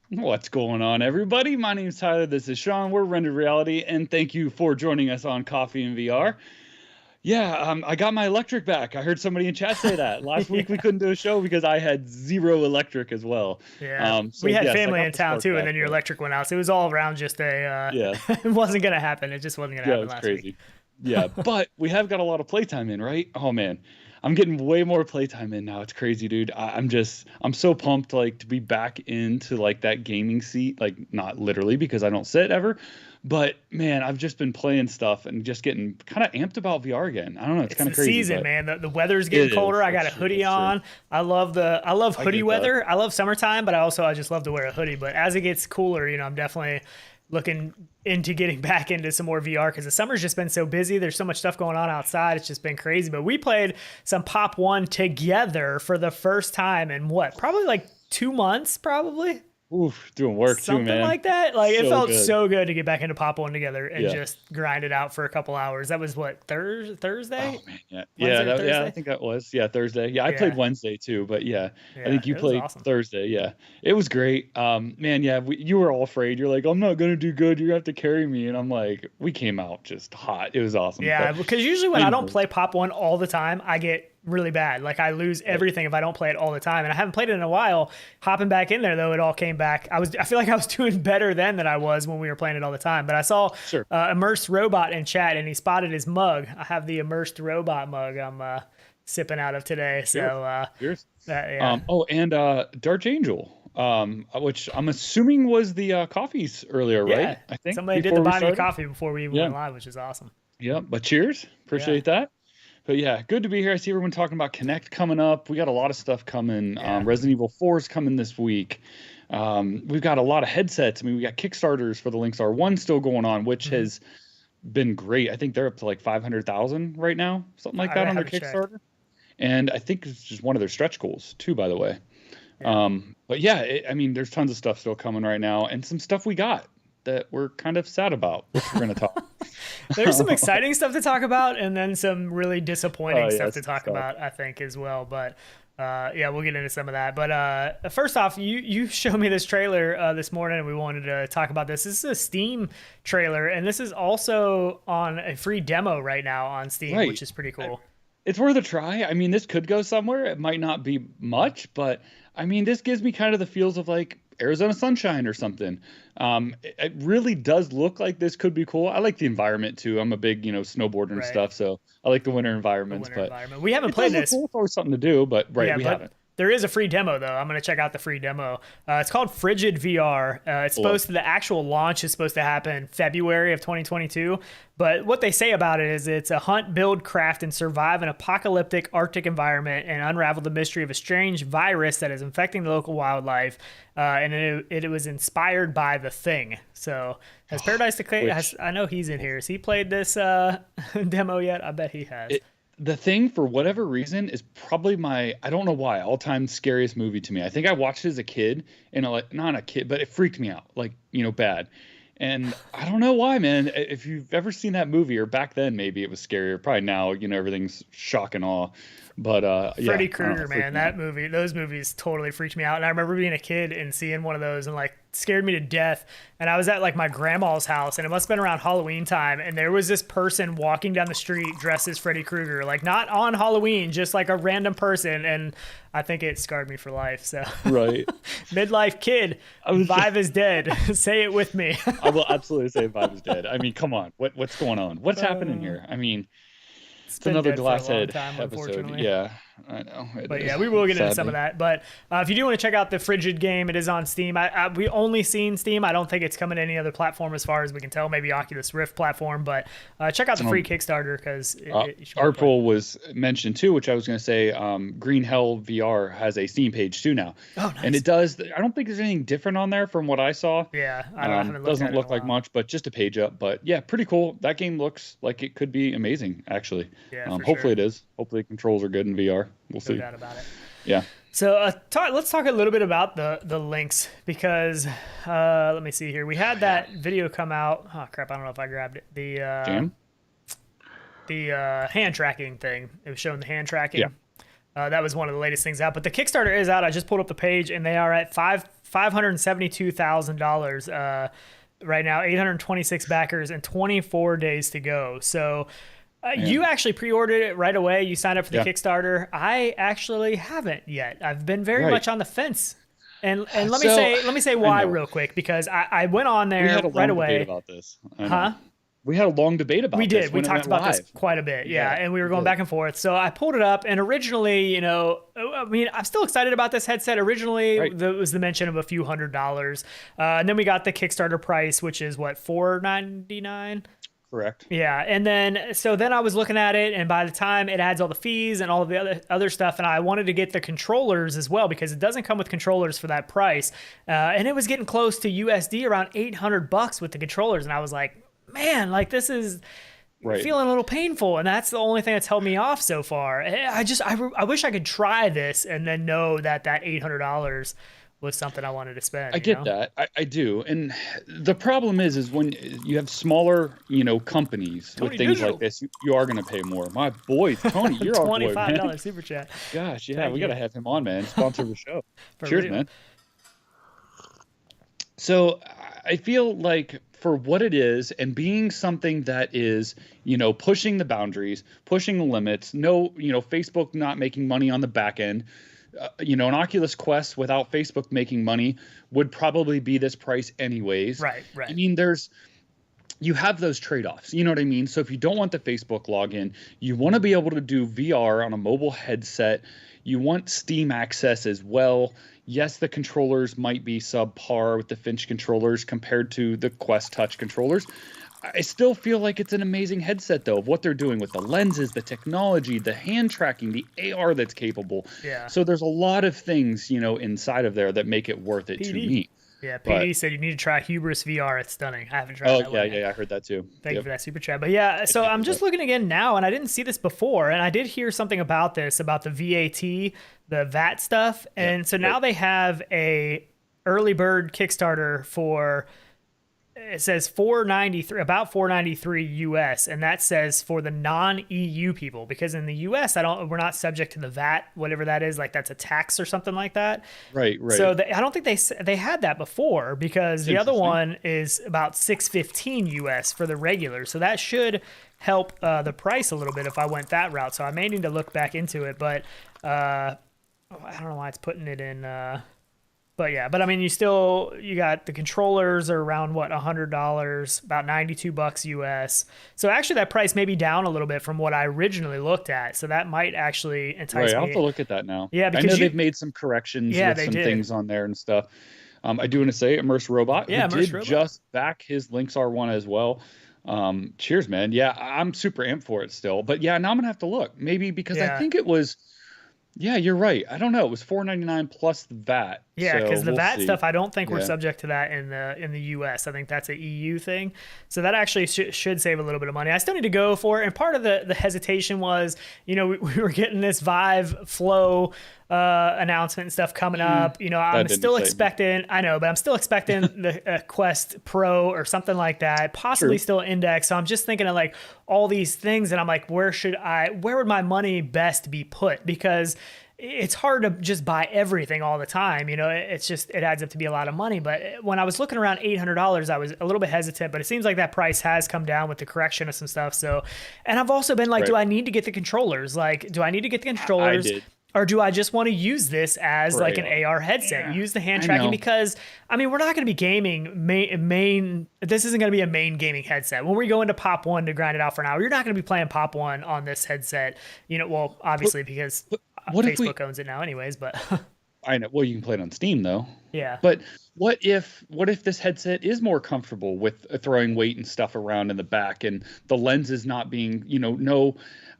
What's going on, everybody? My name is Tyler. This is Sean. We're Rendered Reality, and thank you for joining us on Coffee and VR. Yeah, I got my electric back. I heard somebody in chat say that. Last week we Yeah. couldn't do a show because I had zero electric as well. Yeah. So We had yes, I family got in the town spark too, and back, then your but electric went out. So it was all around just yeah, it wasn't going to happen. It just wasn't going to yeah, it happen was last week. crazy. Yeah, but we have got a lot of playtime in, right? Oh man, I'm getting way more playtime in now. It's crazy, dude. I'm so pumped, like, to be back into like that gaming seat, like not literally because I don't sit ever, but man, I've just been playing stuff and just getting kind of amped about VR again. I don't know, it's It's kind of the crazy, season, but man. The weather's getting it colder. is. I got a It's true. hoodie It's true. on. I love I hoodie get that. weather. I love summertime, but I just love to wear a hoodie. But as it gets cooler, I'm definitely looking into getting back into some more VR because the summer's just been so busy. There's so much stuff going on outside. It's just been crazy. But we played some Pop One together for the first time in what? Probably like 2 months, probably. Oof, doing work too, Something man. like that. Like it So felt good. so good to get back into Pop One together and Yeah. just grind it out for a couple hours. That was what, Oh Thursday? man, yeah, Wednesday or yeah. I Thursday? think that was Thursday. Yeah, I played Yeah. Wednesday too, but yeah, I Yeah. think you It was played awesome. Thursday. Yeah, it was great. Man, yeah, you were all afraid. You're like, I'm not gonna do good. You're gonna have to carry me, and I'm like, we came out just hot. It was awesome. Yeah, But because usually when I don't anyways, play Pop One all the time, I get really bad. Like I lose right, everything if I don't play it all the time. And I haven't played it in a while. Hopping back in there though, it all came back. I feel like I was doing better then than I was when we were playing it all the time. But I saw sure. Immersed Robot in chat and he spotted his mug. I have the Immersed Robot mug I'm sipping out of today. Cheers. So Cheers. yeah. Oh, and Dark Angel, which I'm assuming was the coffees earlier, Yeah. right? I think Somebody did the before we buy me started. coffee before we even Yeah, went live, which is awesome. yeah. But cheers. Yeah. Appreciate that. But yeah, good to be here. I see everyone talking about Connect coming up. We got a lot of stuff coming. Yeah. Resident Evil 4 is coming this week. We've got a lot of headsets. I mean, we got Kickstarters for the Lynx R1 still going on, which Hmm. has been great. I think they're up to like 500,000 right now, something like I that on their haven't checked. Kickstarter. And I think it's just one of their stretch goals too, by the way. Yeah. But yeah, I mean, there's tons of stuff still coming right now, and some stuff we got that we're kind of sad about, which we're gonna talk. There's some exciting stuff to talk about, and then some really disappointing Oh stuff yeah, to some talk stuff. about, I think, as well. But yeah, we'll get into some of that. But first off, you showed me this trailer this morning, and we wanted to talk about this. This is a Steam trailer, and this is also on a free demo right now on Steam, Right. which is pretty cool. It's worth a try. I mean, this could go somewhere. It might not be much, but I mean, this gives me kind of the feels of like Arizona Sunshine or something. It really does look like this could be cool. I like the environment too. I'm a big, snowboarder and Right. stuff, so I like the winter The environments. winter But environment. We haven't it played does look this. cool. It's always something to do. But right, Yeah, we but haven't. there is a free demo though. I'm gonna check out the free demo. It's called Frigid VR. It's Love. supposed to, the actual launch is supposed to happen February of 2022. But what they say about it is it's a hunt, build, craft, and survive an apocalyptic Arctic environment and unravel the mystery of a strange virus that is infecting the local wildlife. And it was inspired by The Thing. So has Paradise Decay? Which I know he's in here. Has he played this demo yet? I bet he has. it the thing for whatever reason is probably my I don't know why all-time scariest movie to me. I think I watched it as a kid and like not a kid, but it freaked me out like bad. And I don't know why, man. If you've ever seen that movie, or back then maybe it was scarier. Probably now, everything's shock and awe. But yeah, Freddy I don't know, Krueger, it freaked man, me out. those movies totally freaked me out. And I remember being a kid and seeing one of those and like scared me to death. And I was at like my grandma's house and it must have been around Halloween time. And there was this person walking down the street dressed as Freddy Krueger, like not on Halloween, just like a random person. And I think it scarred me for life. So Right. midlife kid, I was Vive is dead. Say it with me. I will absolutely say Vibe is dead. I mean, come on. What's going on? What's happening here? I mean, It's it's been another dead for a long Glasshead time, episode. unfortunately. Yeah, I know. It But is, yeah, we will get into some of sadly. that. But if you do want to check out the Frigid game, it is on Steam. We only seen Steam. I don't think it's coming to any other platform as far as we can tell. Maybe Oculus Rift platform. But check out the free Kickstarter because it should be fun. Artful was mentioned too, which I was going to say. Green Hell VR has a Steam page too now, Oh, and nice. it does. I don't think there's anything different on there from what I saw. Yeah, I haven't looked Doesn't at it in a look like while. much, but just a page up. But yeah, pretty cool. That game looks like it could be amazing, actually. Yeah, for Hopefully sure. it is. Hopefully the controls are good in VR. We'll No see. doubt about it. Yeah. So let's talk a little bit about the Lynx because let me see here. We had that video come out. Oh crap! I don't know if I grabbed it. Jam. The hand tracking thing. It was showing the hand tracking. Yeah. That was one of the latest things out. But the Kickstarter is out. I just pulled up the page, and they are at $572,000 right now, 826 backers and 24 days to go. So you actually pre-ordered it right away. You signed up for the Kickstarter. I actually haven't yet. I've been very much on the fence. And let me say why real quick, because I went on there right away. Debate about this. We had a long debate about this. We did. We talked about this quite a bit. Yeah. And we were going back and forth. So I pulled it up, and originally, I mean, I'm still excited about this headset. Originally, there was the mention of a few $100s. And then we got the Kickstarter price, which is what, $499? Correct. Yeah. And then I was looking at it, and by the time it adds all the fees and all of the other stuff, and I wanted to get the controllers as well, because it doesn't come with controllers for that price. And it was getting close to USD around $800 with the controllers. And I was like, man, like this is feeling a little painful, and that's the only thing that's held me off so far. I wish I could try this and then know that $800 was something I wanted to spend. I get that. I do. And the problem is when you have smaller, companies with things like this, you are going to pay more. My boy, Tony, you're our boy, man. $25 super chat. Gosh, yeah, we got to have him on, man. Sponsor the show. Cheers, man. So I feel like for what it is, and being something that is, pushing the boundaries, pushing the limits, Facebook not making money on the back end, an Oculus Quest without Facebook making money would probably be this price anyways. Right. I mean, you have those trade-offs, you know what I mean? So if you don't want the Facebook login, you want to be able to do VR on a mobile headset. You want Steam access as well. Yes, the controllers might be subpar with the Finch controllers compared to the Quest Touch controllers. I still feel like it's an amazing headset, though, of what they're doing with the lenses, the technology, the hand tracking, the AR that's capable. Yeah. So there's a lot of things, inside of there that make it worth it to me. Yeah, PD said you need to try Hubris VR. It's stunning. I haven't tried that one. Yeah, I heard that too. Thank you for that super chat. But yeah, so I'm just looking again now, and I didn't see this before, and I did hear something about this, about the VAT stuff. And so now they have a early bird Kickstarter for, it says about $493 US, and that says for the non-EU people, because in the US we're not subject to the VAT, whatever that is, like that's a tax or something like that. Right. So I don't think they had that before, because the other one is about $615 US for the regular. So that should help the price a little bit if I went that route. So I may need to look back into it, but I don't know why it's putting it in. But I mean, you got the controllers are around $100, about $92 US. So actually that price may be down a little bit from what I originally looked at. So that might actually entice me. I'll have to look at that now. Yeah, because I know they've made some corrections with some things on there and stuff. I do want to say Immerse Robot, who did just back his Lynx R1 as well. Cheers, man. Yeah, I'm super amped for it still. But yeah, now I'm going to have to look. Maybe because I think it was... Yeah, you're right. I don't know. It was $499 plus the VAT. Yeah, because the VAT stuff, I don't think we're subject to that in the US. I think that's an EU thing. So that actually should save a little bit of money. I still need to go for it. And part of the hesitation was, we were getting this Vive Flow announcement and stuff coming up. I'm still expecting, I know, but I'm still expecting the Quest Pro or something like that, possibly still Index. So I'm just thinking of like all these things, and I'm like, where would my money best be put? Because it's hard to just buy everything all the time. It adds up to be a lot of money. But when I was looking around $800, I was a little bit hesitant, but it seems like that price has come down with the correction of some stuff. So, and I've also been like, do I need to get the controllers? Like, do I need to get the controllers? I did. Or do I just want to use this as like an AR headset? Use the hand tracking, because I mean, we're not going to be gaming main. This isn't going to be a main gaming headset. When we go into Pop One to grind it out for an hour, you're not going to be playing Pop One on this headset. Well, obviously because Facebook owns it now, anyways. But I know. Well, you can play it on Steam though. Yeah. But what if this headset is more comfortable with throwing weight and stuff around in the back, and the lens is not being,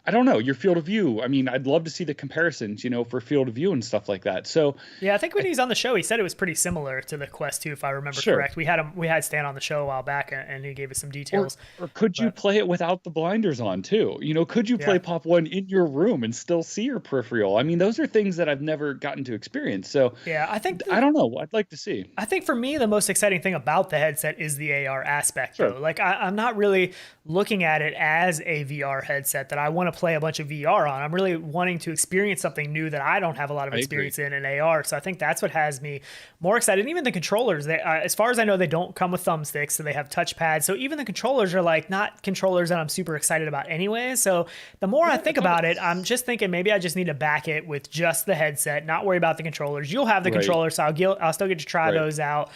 I don't know, your field of view. I mean, I'd love to see the comparisons, for field of view and stuff like that. So yeah, I think when he's on the show, he said it was pretty similar to the Quest 2, if I remember correct. We had Stan on the show a while back, and he gave us some details. Or could you play it without the blinders on too? Could you play Pop One in your room and still see your peripheral? I mean, those are things that I've never gotten to experience. So yeah, I don't know. I'd like to see. I think for me, the most exciting thing about the headset is the AR aspect, though. Like I'm not really looking at it as a VR headset that I want to play a bunch of VR on. I'm really wanting to experience something new that I don't have a lot of experience in AR. So I think that's what has me more excited. And even the controllers, they, as far as I know, they don't come with thumbsticks, so they have touchpads. So even the controllers are like not controllers that I'm super excited about anyway. So the more I think about it, I'm just thinking maybe I just need to back it with just the headset, not worry about the controllers. You'll have the controllers, so I'll still get to try those out.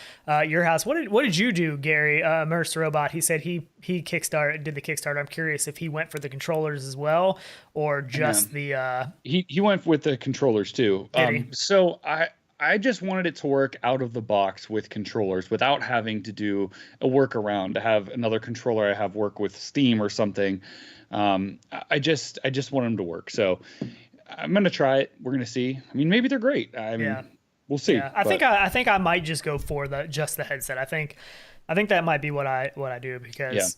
Your house. What did you do, Gary? Immersed Robot. He said he did the Kickstarter. I'm curious if he went for the controllers as well, or just the. He went with the controllers too. So I just wanted it to work out of the box with controllers without having to do a workaround to have another controller I have work with Steam or something. I just want them to work. So I'm gonna try it. We're gonna see. I mean, maybe they're great. I mean, we'll see. Yeah. I think I might just go for just the headset. I think that might be what I do because.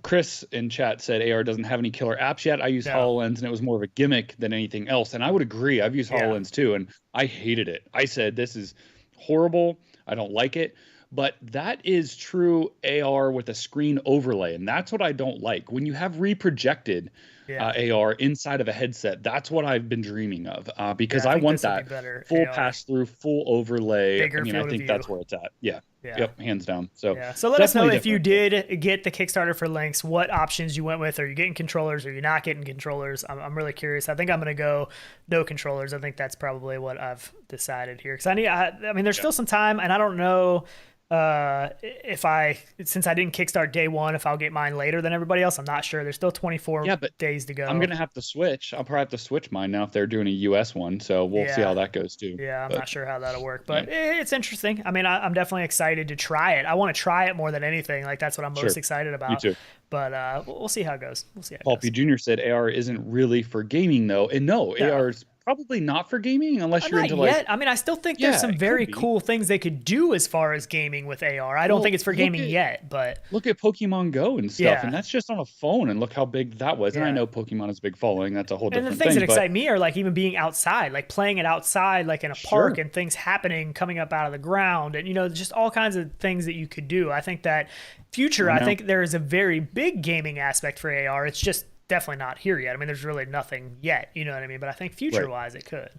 Chris in chat said AR doesn't have any killer apps yet. I use HoloLens and it was more of a gimmick than anything else. And I would agree. I've used HoloLens too, and I hated it. I said, this is horrible. I don't like it. But that is true AR with a screen overlay. And that's what I don't like. When you have reprojected AR inside of a headset, that's what I've been dreaming of because I want that full pass-through, full overlay. I mean, I think that's where it's at. Yeah. Yep, hands down. So let us know if you did get the Kickstarter for Lynx, what options you went with. Are you getting controllers? Are you not getting controllers? I'm really curious. I think I'm going to go no controllers. I think that's probably what I've decided here. Because I mean, there's still some time, and I don't know since I didn't kickstart day one, if I'll get mine later than everybody else. I'm not sure. There's still 24 days to go. I'm gonna have to switch. I'll probably have to switch mine now if they're doing a US one, so we'll see how that goes too. I'm not sure how that'll work, but it's interesting. I mean, I'm definitely excited to try it. I want to try it more than anything. Like, that's what I'm most excited about. Me too. But we'll see how it goes. Paul P. Jr. said AR isn't really for gaming though, and AR's probably not for gaming unless you're into yet. I mean, I still think there's some very cool things they could do as far as gaming with AR. I don't think it's for gaming yet, but look at Pokemon Go and stuff, and that's just on a phone, and look how big that was. And I know Pokemon has a big following. That's a whole different thing. And the things that excite me are like even being outside, like playing it outside, like in a park, and things happening, coming up out of the ground, and just all kinds of things that you could do. I think that I think there is a very big gaming aspect for AR. It's just definitely not here yet. I mean, there's really nothing yet, you know what I mean? But I think future-wise, it could.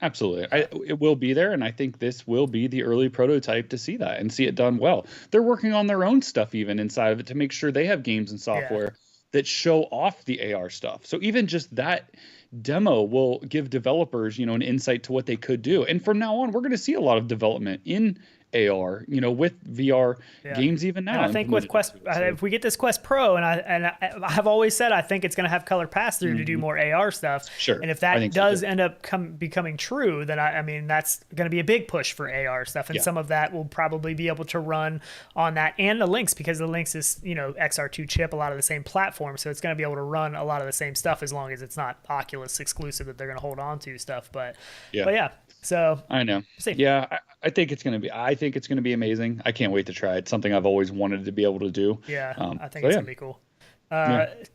Absolutely. It will be there, and I think this will be the early prototype to see that and see it done well. They're working on their own stuff even inside of it to make sure they have games and software that show off the AR stuff. So even just that demo will give developers, an insight to what they could do. And from now on, we're going to see a lot of development in AR, with VR games even now. And I think with Quest, if we get this Quest Pro, and I have always said I think it's going to have color pass through to do more AR stuff. Sure. And if that does end up becoming true, then I mean that's going to be a big push for AR stuff, and some of that will probably be able to run on that and the Lynx, because the Lynx is XR2 chip, a lot of the same platform, so it's going to be able to run a lot of the same stuff as long as it's not Oculus exclusive that they're going to hold on to stuff. But yeah. So I know. Yeah, I think it's going to be amazing. I can't wait to try it. It's something I've always wanted to be able to do. Yeah, I think it's going to be cool.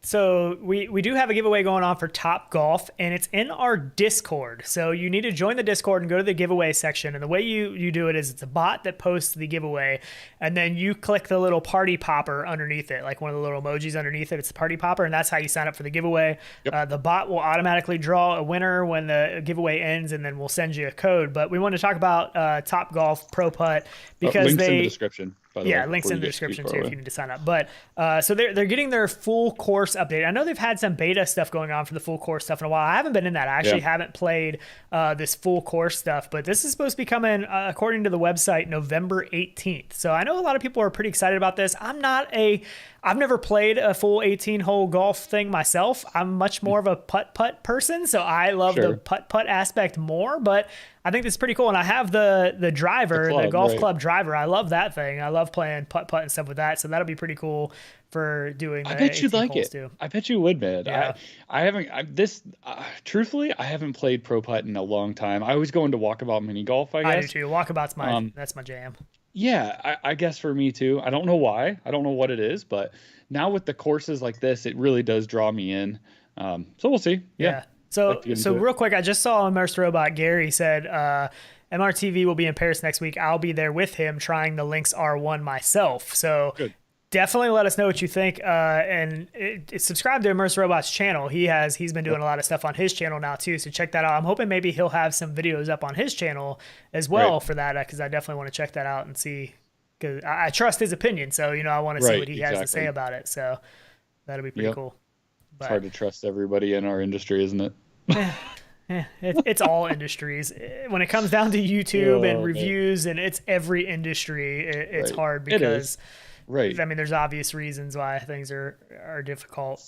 So we do have a giveaway going on for Topgolf, and it's in our Discord. So you need to join the Discord and go to the giveaway section. And the way you do it is it's a bot that posts the giveaway, and then you click the little party popper underneath it, like one of the little emojis underneath it. It's the party popper, and that's how you sign up for the giveaway. The bot will automatically draw a winner when the giveaway ends, and then we'll send you a code. But we want to talk about Topgolf Pro Putt because links in the description. Links in the description too if you need to sign up. But so they're getting their full course update. I know they've had some beta stuff going on for the full course stuff in a while. I haven't been in that. I actually haven't played this full course stuff, but this is supposed to be coming, according to the website, November 18th. So I know a lot of people are pretty excited about this. I've never played a full 18-hole golf thing myself. I'm much more of a putt-putt person, so I love the putt-putt aspect more, but I think this is pretty cool. And I have the driver, the golf club driver. I love that thing. I love playing putt-putt and stuff with that, so that'll be pretty cool for doing the I bet you'd like it. Too. I bet you would, man. Yeah. Truthfully, I haven't played pro putt in a long time. I always go into walkabout mini golf, I guess. I do too. Walkabout's that's my jam. Yeah, I guess for me too. I don't know why. I don't know what it is, but now with the courses like this, it really does draw me in. So we'll see. Yeah. So real quick, I just saw Immersed Robot. Gary said MRTV will be in Paris next week. I'll be there with him trying the Lynx R1 myself. So good. Definitely let us know what you think. And subscribe to Immerse Robots channel. He's been doing a lot of stuff on his channel now too. So check that out. I'm hoping maybe he'll have some videos up on his channel as well for that, because I definitely want to check that out and see, because I trust his opinion. So, I want to see what he has to say about it. So that'll be pretty cool. But, it's hard to trust everybody in our industry, isn't it? It's all industries. When it comes down to YouTube and reviews, and it's every industry, it's hard because I mean, there's obvious reasons why things are difficult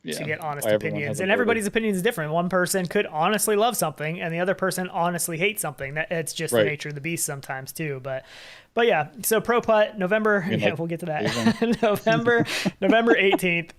to get honest opinions, and everybody's opinion is different. One person could honestly love something, and the other person honestly hates something. It's just the nature of the beast sometimes too. But yeah, so Pro Putt, November. We'll get to that. November 18th.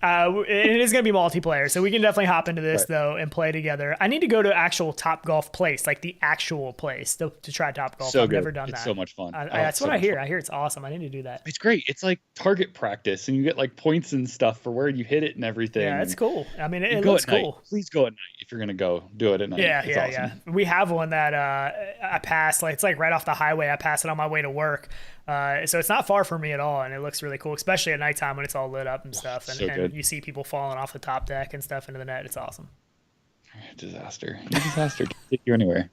It is going to be multiplayer, so we can definitely hop into this though and play together. I need to go to actual Topgolf place, like the actual place, to try Topgolf. I've never done that. It's so much fun. That's what I hear. I hear it's awesome. I need to do that. It's great. It's like target practice, and you get like points and stuff for where you hit it and everything. Yeah, it's cool. I mean, it looks cool. Please go at night if you're gonna go. Do it at night. Yeah. We have one that I pass. Like, it's like right off the highway. I pass it on my way to work. So it's not far from me at all, and it looks really cool, especially at nighttime when it's all lit up and stuff, and you see people falling off the top deck and stuff into the net. It's awesome. Disaster. Can't take you anywhere.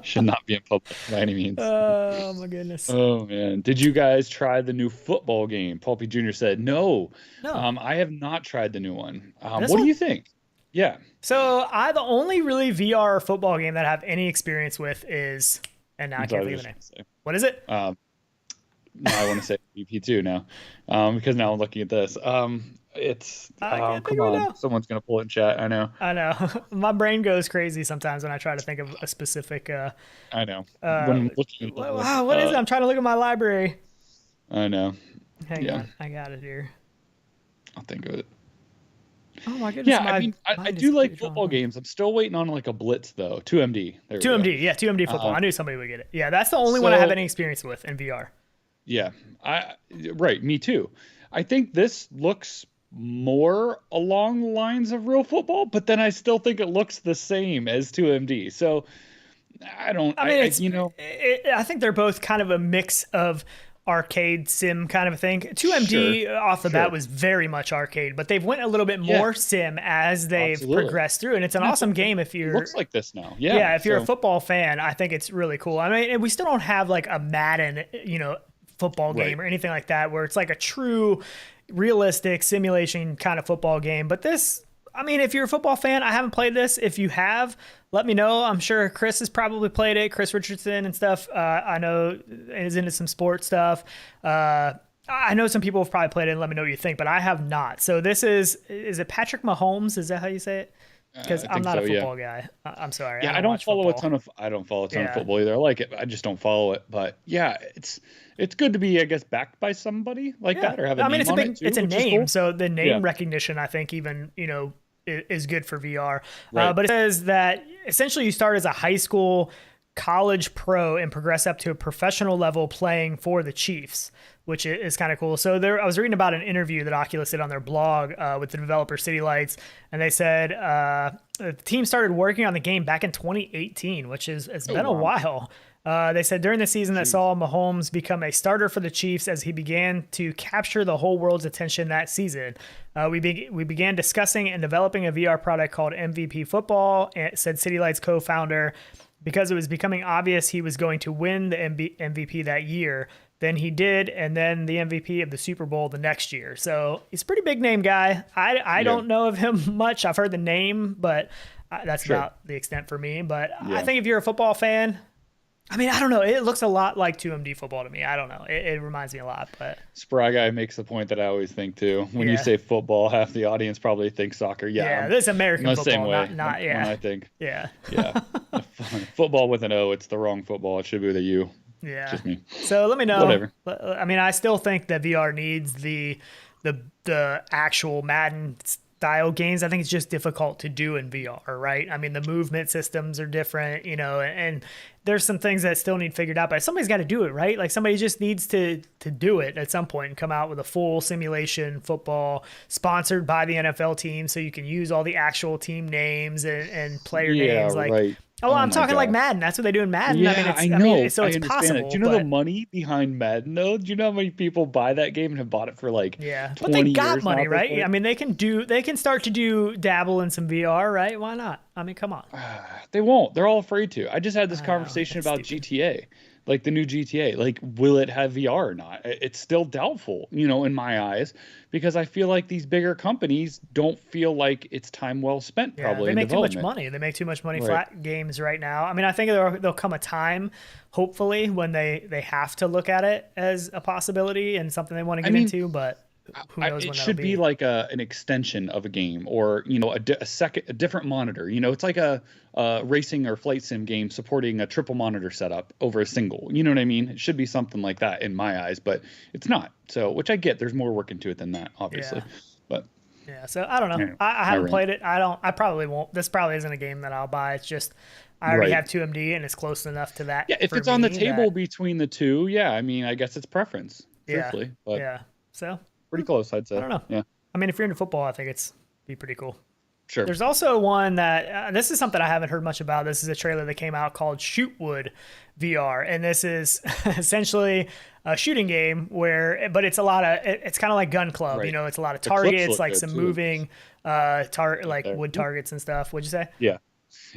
Should not be in public by any means. Oh my goodness. Oh man. Did you guys try the new football game? Pulpy Jr. said no. I have not tried the new one. What do you think? Yeah. So the only really VR football game that I have any experience with is, and now I can't think of the name. What is it? No, I want to say VP2 now, because now I'm looking at this. It's come on, someone's gonna pull it in chat. I know. My brain goes crazy sometimes when I try to think of a specific. I know. When I'm looking at wow, what is it? I'm trying to look at my library. I know. Hang on, I got it here. I'll think of it. Oh my goodness. Yeah, I mean, I do like football games. I'm still waiting on like a Blitz though. 2MD. 2MD football. I knew somebody would get it. Yeah, that's the only one I have any experience with in VR. Yeah, me too. I think this looks more along the lines of real football, but then I still think it looks the same as 2MD. So I think they're both kind of a mix of arcade sim kind of a thing. 2MD off the bat was very much arcade, but they've went a little bit more sim as they've progressed through, and it's an awesome game if you're. It looks like this now. If you're a football fan, I think it's really cool. I mean, we still don't have like a Madden, football game or anything like that, where it's like a true realistic simulation kind of football game. But this, I mean, if you're a football fan, I haven't played this. If you have, let me know. I'm sure Chris has probably played it. Chris Richardson and stuff. I know is into some sports stuff. I know some people have probably played it, and let me know what you think, but I have not. So this is it Patrick Mahomes? Is that how you say it? Because I'm not a football guy. I'm sorry. Yeah, I don't follow a ton of football either. I like it, but I just don't follow it. But yeah, it's good to be, I guess, backed by somebody like that, or have a name on it too, it's a name, cool. So the name recognition, I think, even is good for VR. But it says that essentially you start as a high school, college pro and progress up to a professional level playing for the Chiefs, which is kind of cool. So I was reading about an interview that Oculus did on their blog with the developer City Lights, and they said the team started working on the game back in 2018, which it's been a while. They said during the season that saw Mahomes become a starter for the Chiefs as he began to capture the whole world's attention that season. We began discussing and developing a VR product called MVP Football, said City Lights co-founder, because it was becoming obvious he was going to win the MVP that year. Then he did, and then the MVP of the Super Bowl the next year. So he's a pretty big name guy. I don't know of him much. I've heard the name, but that's about the extent for me. But I think if you're a football fan, I mean, I don't know. It looks a lot like 2MD football to me. I don't know. It reminds me a lot. But Spry Guy makes the point that I always think too. When you say football, half the audience probably thinks soccer. Yeah, this is American football. The same way. Not when I think. Yeah. Football with an O. It's the wrong football. It should be with a U. Yeah. Just me. So let me know. Whatever. I mean, I still think that VR needs the actual Madden style games. I think it's just difficult to do in VR, right? I mean, the movement systems are different, and there's some things that still need figured out, but somebody's got to do it, right? Like somebody just needs to do it at some point and come out with a full simulation football sponsored by the NFL team, so you can use all the actual team names and player names. Like Oh, Oh I'm my talking like god. Madden. That's what they do in Madden. I mean, Yeah, it's, I I mean, know. so I it's understand it. possible, Do you know the but money behind Madden though? Do you know how many people buy that game and have bought it for like yeah, but they 20 got years now money, at this right? I point? mean, they can start to do dabble in some VR, right? Why not? I mean, come on. They won't. They're all afraid to. I just had this I know conversation it's about stupid. GTA, like the new GTA. Like, will it have VR or not? It's still doubtful, in my eyes, because I feel like these bigger companies don't feel like it's time well spent Yeah, probably they in make too much development. money. They make too much money Right. flat games right now. I mean, I think there'll come a time, hopefully, when they have to look at it as a possibility and something they want to I get mean, into, but who knows it when that'll should be be. like an extension of a game, or a different monitor. It's like a racing or flight sim game supporting a triple monitor setup over a single. You know what I mean? It should be something like that in my eyes, but it's not. So, which I get. There's more work into it than that, obviously. Yeah. But Yeah, so I don't know. anyway, I my haven't rant. played it. I probably won't. This probably isn't a game that I'll buy. It's just I already Right. have 2MD and it's close enough to that Yeah, if for it's on the me table that between the two, yeah, I mean, I guess it's preference, yeah, truthfully, but yeah. So pretty close, I'd I say. don't know. Yeah, I mean, if you're into football, I think it's be pretty cool. sure. There's also one that this is something I haven't heard much about. This is a trailer that came out called Shootwood VR, and this is essentially a shooting game but it's a lot of it's kind of like Gun Club. Right. It's a lot of The clips targets, look like good some too. moving like There. wood targets and stuff. What'd you say? Yeah.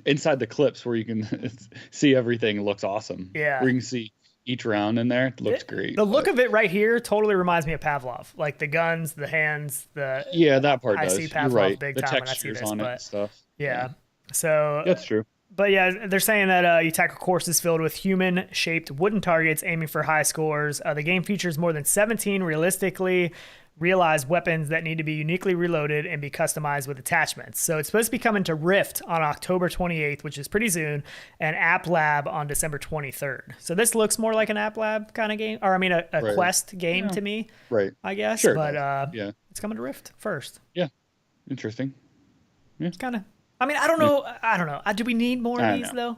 Inside the clips where you can see everything looks awesome. Yeah. Where you can see each round in there, it looks great. The look But of it right here totally reminds me of Pavlov, like the guns, the hands, the yeah, that part I see does. You're Pavlov right. big The time when I see textures this, on it and but stuff. Yeah. yeah. So, That's true. but yeah, they're saying that you tackle courses filled with human-shaped wooden targets, aiming for high scores. The game features more than 17 realistically realized weapons that need to be uniquely reloaded and be customized with attachments. So it's supposed to be coming to Rift on October 28th, which is pretty soon, and App Lab on December 23rd. So this looks more like an App Lab kind of game, or I mean a Right. Quest game Yeah. to me, Right. I guess. Sure it But does. Yeah. it's coming to Rift first. Yeah. Interesting. It's kind of. I mean, I don't know. I don't know. Do we need more I of don't these know.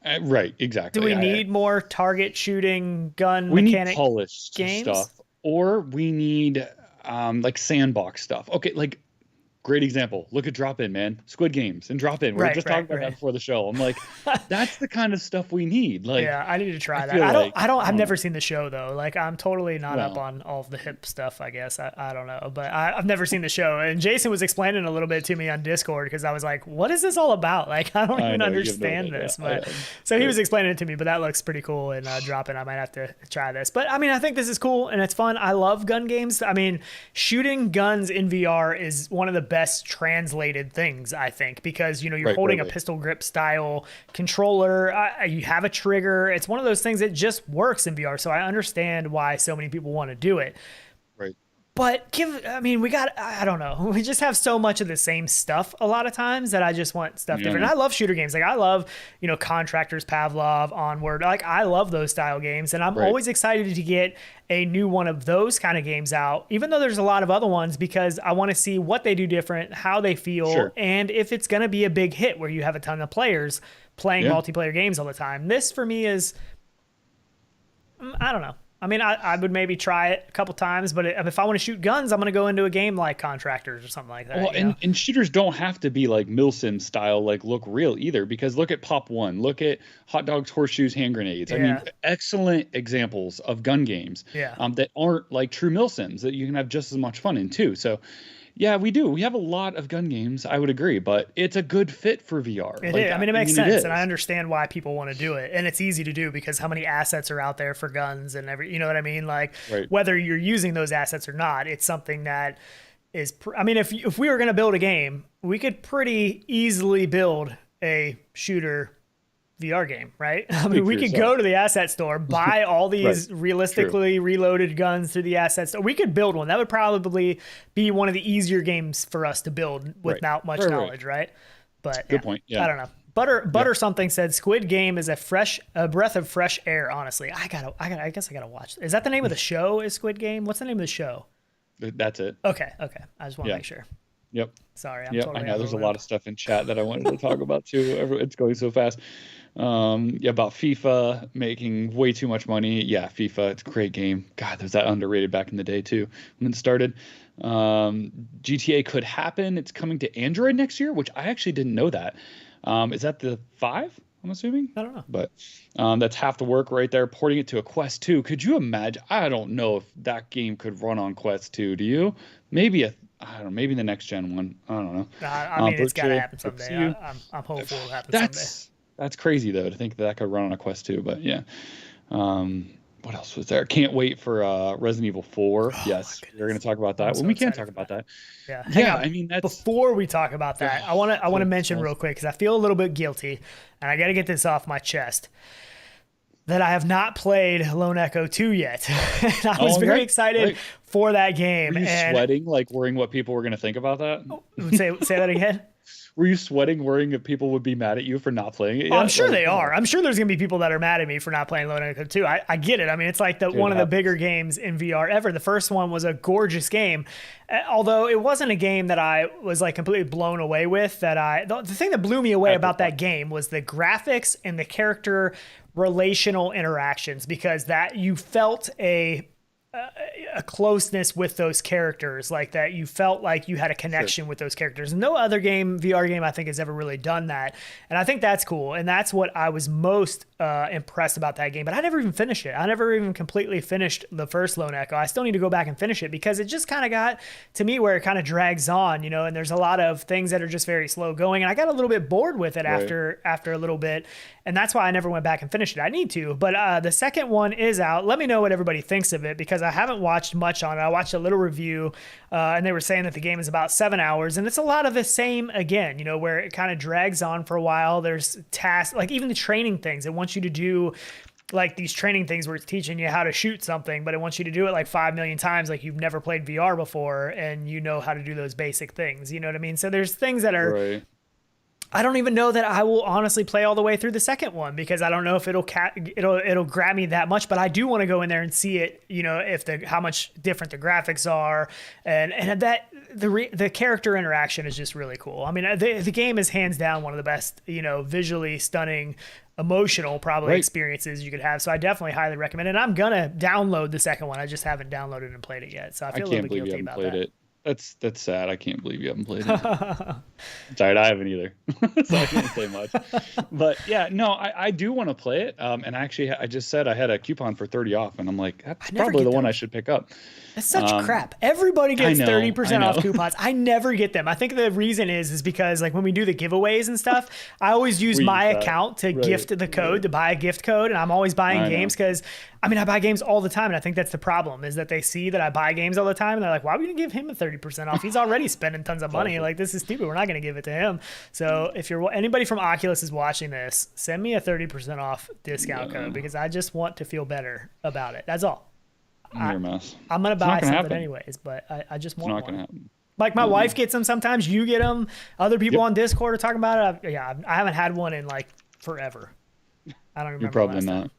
though? Right. Exactly. Do we need more target shooting gun We need mechanic polished games? stuff, or we need like sandbox stuff. Okay, like great example. Look at Drop In, man. Squid Games and Drop In. We were Right, just right, talking about right. that before the show. I'm like, that's the kind of stuff we need. Like, Yeah, I need to try I that. feel like I've never seen the show though. Like I'm totally not up well, on all of the hip stuff, I guess. I don't know, but I've never seen the show. And Jason was explaining a little bit to me on Discord because I was like, what is this all about? Like, I don't I even know you have no understand idea. this. I But am. so he Right. was explaining it to me, but that looks pretty cool. And dropping, I might have to try this. But I mean, I think this is cool and it's fun. I love gun games. I mean, shooting guns in VR is one of the best translated things, I think, because you're Right, holding right, a right. pistol grip style controller. You have a trigger. It's one of those things that just works in VR. So I understand why so many people want to do it. Right. But I don't know. We just have so much of the same stuff a lot of times that I just want stuff different. Yeah. And I love shooter games. Like I love, Contractors, Pavlov, Onward. Like I love those style games. And I'm Right. always excited to get a new one of those kind of games out, even though there's a lot of other ones, because I want to see what they do different, how they feel, Sure. and if it's going to be a big hit where you have a ton of players playing Yeah. multiplayer games all the time. This for me is, I don't know. I mean, I would maybe try it a couple times, but if I want to shoot guns, I'm going to go into a game like Contractors or something like that. Well, and shooters don't have to be like milsim style, like look real either, because look at Pop One, look at Hot Dogs, Horseshoes, Hand Grenades. I mean, Yeah. excellent examples of gun games Yeah. that aren't like true milsims that you can have just as much fun in too. So, yeah, we do. We have a lot of gun games, I would agree, but it's a good fit for VR. It Like, is. I mean, it makes it sense, is. and I understand why people want to do it, and it's easy to do because how many assets are out there for guns and you know what I mean? Like Right. whether you're using those assets or not, it's something that is. I mean, if we were going to build a game, we could pretty easily build a shooter VR game, right? I mean, Speak we for could yourself. go to the asset store, buy all these realistically reloaded guns through the asset store. We could build one. That would probably be one of the easier games for us to build without much Right. knowledge, right? But Good point. Yeah. I don't know. Butter something said Squid Game is a breath of fresh air. Honestly, I guess I gotta watch. Is that the name of the show? Is Squid Game? What's the name of the show? That's it. Okay. I just want to Yeah. make sure. Yep. Sorry, I'm Yep. totally I know out there's a the lot loop. of stuff in chat that I wanted to talk about too. It's going so fast. Yeah, about FIFA making way too much money. Yeah, FIFA, it's a great game. God, there's that underrated back in the day too when it started. GTA could happen. It's coming to Android next year, which I actually didn't know that. Is that the 5? I'm assuming. I don't know. But that's half the work right there. Porting it to a Quest 2. Could you imagine? I don't know if that game could run on Quest 2. Do you? Maybe I don't know. Maybe the next gen one. I don't know. I mean, it's got to happen someday. I'm hopeful it'll happen someday. That's crazy though to think that could run on a Quest 2. But yeah. What else was there? Can't wait for Resident Evil 4. Yes, we're going to talk about that. We can't talk about that. Yeah. I mean, before we talk about that, I want to mention real quick because I feel a little bit guilty, and I got to get this off my chest, that I have not played Lone Echo 2 yet. And I was very excited for that game. Were you sweating, like worrying what people were going to think about that? Say that again. Were you sweating, worrying if people would be mad at you for not playing it yet? Oh, I'm sure they are. I'm sure there's going to be people that are mad at me for not playing Lone Echo 2. I get it. I mean, it's like one of the bigger games in VR ever. The first one was a gorgeous game, although it wasn't a game that I was like completely blown away with. The thing that blew me away about that game was the graphics and the character relational interactions, because that you felt a closeness with those characters, like that you felt like you had a connection with those characters. No other VR game I think has ever really done that, and I think that's cool, and that's what I was most impressed about that game. But I never even finished it. I never even completely finished the first Lone Echo. I still need to go back and finish it because it just kind of got to me where it kind of drags on, and there's a lot of things that are just very slow going, and I got a little bit bored with it after a little bit, and that's why I never went back and finished it. I need to, but the second one is out. Let me know what everybody thinks of it, because I haven't watched much on it. I watched a little review, and they were saying that the game is about 7 hours, and it's a lot of the same again, where it kind of drags on for a while. There's tasks, like even the training things. It wants you to do like these training things where it's teaching you how to shoot something, but it wants you to do it like 5 million times, like you've never played VR before, and how to do those basic things. You know what I mean? So there's things that are... Right. I don't even know that I will honestly play all the way through the second one, because I don't know if it'll grab me that much, but I do want to go in there and see it, if how much different the graphics are, and that the character interaction is just really cool. I mean, the game is hands down one of the best, visually stunning, emotional probably experiences you could have. So I definitely highly recommend it. And I'm gonna download the second one. I just haven't downloaded and played it yet, so I feel a little bit guilty about that. That's sad. I can't believe you haven't played it. Sorry, I haven't either, so I can't say much. But yeah, no, I do want to play it. And actually, I just said I had a coupon for 30 off, and I'm like, that's probably the one I should pick up. That's such crap. Everybody gets 30% off coupons. I never get them. I think the reason is because like when we do the giveaways and stuff, I always use my account to gift the code, to buy a gift code, and I'm always buying games because I buy games all the time, and I think that's the problem, is that they see that I buy games all the time, and they're like, why are we going to give him a 30% off? He's already spending tons of money. Like, this is stupid. We're not going to give it to him. So if anybody from Oculus is watching this, send me a 30% off discount code, because I just want to feel better about it. That's all. You're a mess. I'm going to buy something anyways, but I just want one. It's not going to happen. Like, my wife gets them sometimes. You get them. Other people on Discord are talking about it. I haven't had one in, like, forever. I don't remember. You're probably not. Time.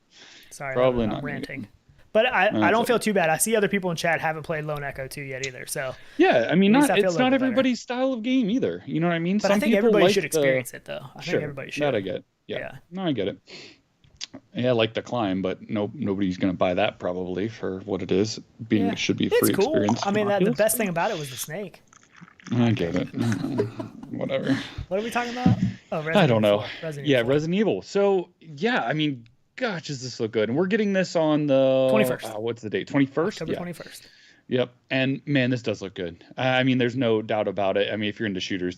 Sorry, I'm ranting. But I don't feel too bad. I see other people in chat haven't played Lone Echo 2 yet either. So yeah, it's not everybody's style of game either. You know what I mean? But I think everybody should experience it, though. I think everybody should. That I get. Yeah. No, I get it. Yeah, I like the climb, but nobody's going to buy that probably for what it is. It should be a free experience. I mean, the best thing about it was the snake. I get it. Whatever. What are we talking about? Oh, Resident Evil. I don't know. Resident Evil. So, yeah, I mean, gosh, does this look good? And we're getting this on the 21st. What's the date? 21st? October 21st. Yep. And man, this does look good. I mean, there's no doubt about it. I mean, if you're into shooters,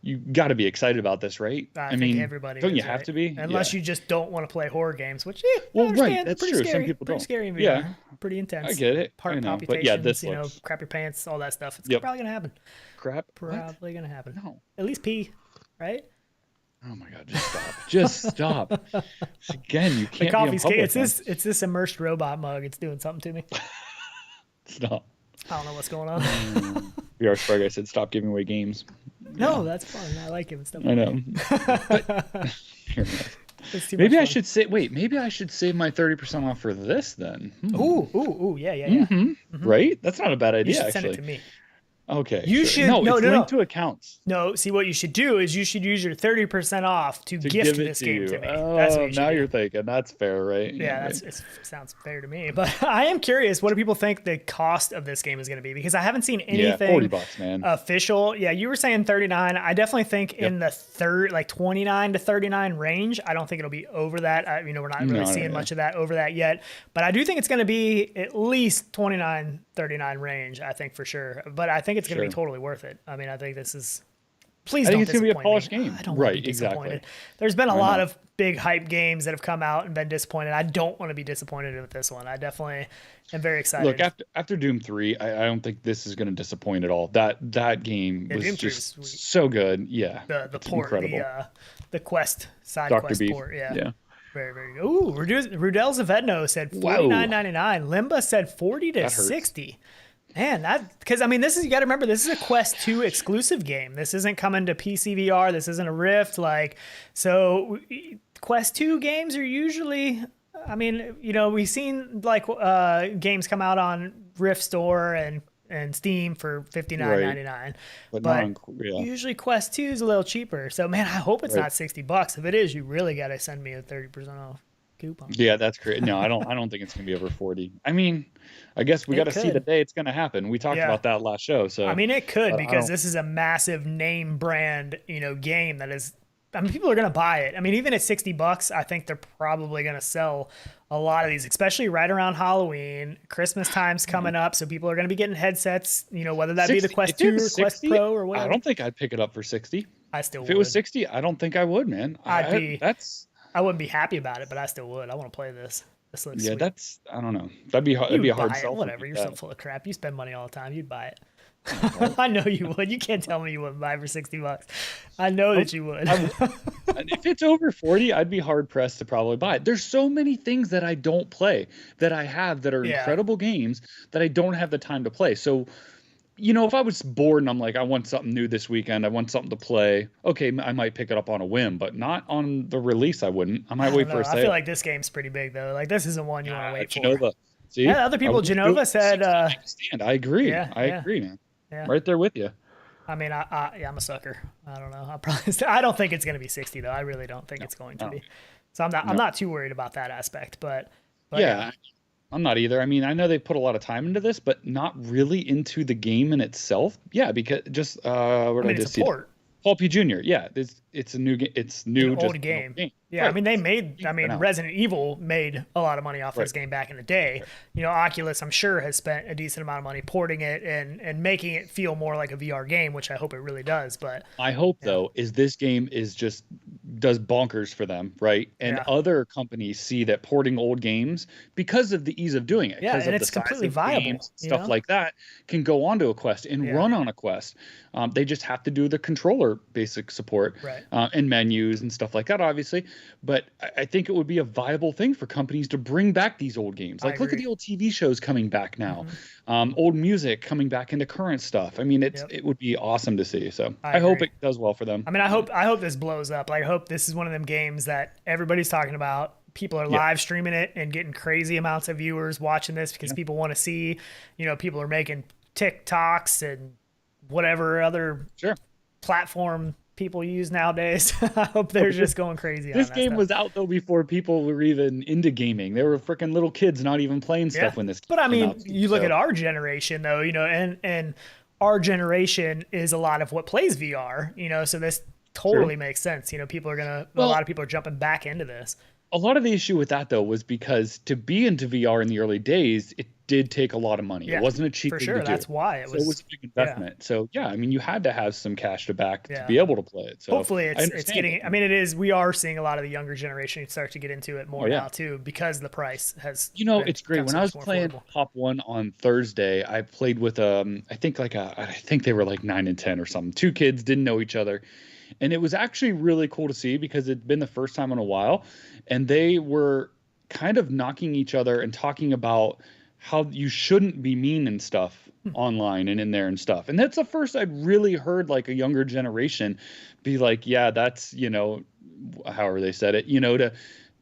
you got to be excited about this, right? I mean, everybody don't you have to be? Unless you just don't want to play horror games, which that's pretty true. Scary. Some people pretty don't. Scary in VR. Pretty intense. I get it. Part computations, this crap your pants, all that stuff. It's probably gonna happen. Probably gonna happen. No. At least pee, right? Oh my God! Just stop! Just stop! Again, you can't. The coffee's be it's this immersed robot mug. It's doing something to me. Stop! I don't know what's going on. VR Sprague, I said stop giving away games. No, that's fun. I like giving stuff away. I know. Maybe I should say. Wait, maybe I should save my 30% off for this then. Ooh, yeah. Mm-hmm. Right? That's not a bad idea. You should actually. Send it to me. Okay, You sure. should No, no it's no linked no to accounts no. See, what you should do is you should use your 30% off to to gift give it this to game you. to me. That's what Oh, you should now do. you're thinking that's fair, right? Yeah, Yeah, right. it sounds fair to me. But I am curious, what do people think the cost of this game is going to be? Because I haven't seen Yeah, 40 anything bucks, man. official. Yeah, you were saying 39. I definitely think Yep. in the third, like 29 to 39 range. I don't think it'll be over that. We're not really No, no, seeing yeah. much of that over that yet. But I do think it's going to be at least 29, 39 range. I think for sure. But I think it's going to be Sure. totally worth it. I mean, I think this is. Please I think don't it's gonna be a disappoint me. polished game. I don't want to Right, be disappointed. exactly. There's been a I lot know. of big hype games that have come out and been disappointed. I don't want to be disappointed with this one. I definitely am very excited. Look, after Doom 3, I don't think this is gonna disappoint at all. That game Yeah, was Doom 3 just was sweet. so good. Yeah. The It's port, incredible. the Quest side Dr. quest Beef. port. Yeah. Yeah. Very, very good. Ooh, Rudel Zavedno said Whoa. $49.99. Limba said 40 to That hurts. 60. Man, because I mean, you got to remember, this is a Quest 2 exclusive game. This isn't coming to PC VR. This isn't a Rift. Quest 2 games are usually, I mean, we've seen games come out on Rift Store and Steam for $59.99. But But yeah. usually Quest 2 is a little cheaper. So man, I hope it's Right. not $60. If it is, you really got to send me a 30% off coupon. Yeah, that's great. No, I don't think it's gonna be over 40. I mean, I guess we It got to see the could. day it's gonna happen. We talked Yeah. about that last show. So I mean, it could, but I because don't- this is a massive name brand, game that is. I mean, people are gonna buy it. I mean, even at $60, I think they're probably gonna sell a lot of these, especially right around Halloween. Christmas time's coming up, so people are gonna be getting headsets. Whether that be the 60 Quest if it 2 or was Quest 60, Pro or I whatever. don't think I'd pick it up for 60. I still If would. it was 60, I don't think I would, man. That's I wouldn't be happy about it, but I still would. I want to play this. This looks yeah, sweet. that's I don't know. That'd be You'd be a hard buy it, sell. for me whatever. to You're get so that. full of crap. You spend money all the time. You'd buy it. I know you would. You can't tell me you wouldn't buy it for $60. I know that you would. And if it's over 40, I'd be hard pressed to probably buy it. There's so many things that I don't play that I have that are Yeah. incredible games that I don't have the time to play. So, if I was bored and I'm like, I want something new this weekend, I want something to play. Okay, I might pick it up on a whim, but not on the release. I wouldn't. I might I wait don't for know. a I sale. feel like this game's pretty big though. Like this isn't one you want to wait for. Genova. See, Yeah, other people. I would do Genova it for said. 60 to make a stand. I agree. Yeah, I yeah. agree, man. Yeah. Right there with you. I mean, I'm a sucker. I don't know. I don't think it's going to be 60 though. I really don't think it's going to no. be. So I'm No. not too worried about that aspect. But Yeah, I'm not either. I mean, I know they put a lot of time into this, but not really into the game in itself. Yeah, because just where I did mean, I it's just a see it? port. Paul P. Jr. Yeah, it's a new game. It's new, An just old an game. old Yeah, I Right. mean, Out. Resident Evil made a lot of money off this Right. game back in the day. Oculus, I'm sure, has spent a decent amount of money porting it and making it feel more like a VR game, which I hope it really does. But My hope though is this game is just does bonkers for them, right? And Yeah. other companies see that porting old games because of the ease of doing it, Yeah, because and of it's the size completely of viable, games, you stuff know? like that, can go onto a Quest and Yeah. run on a Quest. They just have to do the controller basic support Right. And menus and stuff like that, obviously. But I think it would be a viable thing for companies to bring back these old games. I Like, look at agree. the old TV shows coming back now, Mm-hmm. old music coming back into current stuff. I mean, Yep. it would be awesome to see. So I I hope agree. it does well for them. I mean, I hope this blows up. Like, I hope this is one of them games that everybody's talking about. People are Yeah. live streaming it and getting crazy amounts of viewers watching this because people want to see. People are making TikToks and whatever other Sure. platform people use nowadays. I hope they're just going crazy on This that game stuff. was out though before people were even into gaming. They were freaking little kids not even playing stuff when this But I came mean, out, you look so- at our generation though, and our generation is a lot of what plays VR, so this totally makes sense. People are a Well- lot of people are jumping back into this. A lot of the issue with that though was because to be into VR in the early days, it did take a lot of money. Yeah, It wasn't a cheap for thing sure. to do. That's why it So it was a big yeah. investment. So yeah, I mean, you had to have some cash to back Yeah. to be able to play it. So Hopefully I it's understand getting it. I mean it is we are seeing a lot of the younger generation start to get into it more Oh, yeah. now too because the price has It's great. become When so I much was more playing affordable. Hop One on Thursday, I played with I think they were like 9 and 10 or something. Two kids didn't know each other. And it was actually really cool to see because it'd been the first time in a while. And they were kind of knocking each other and talking about how you shouldn't be mean and stuff online and in there and stuff. And that's the first I'd really heard like a younger generation be like, yeah, that's, however they said it,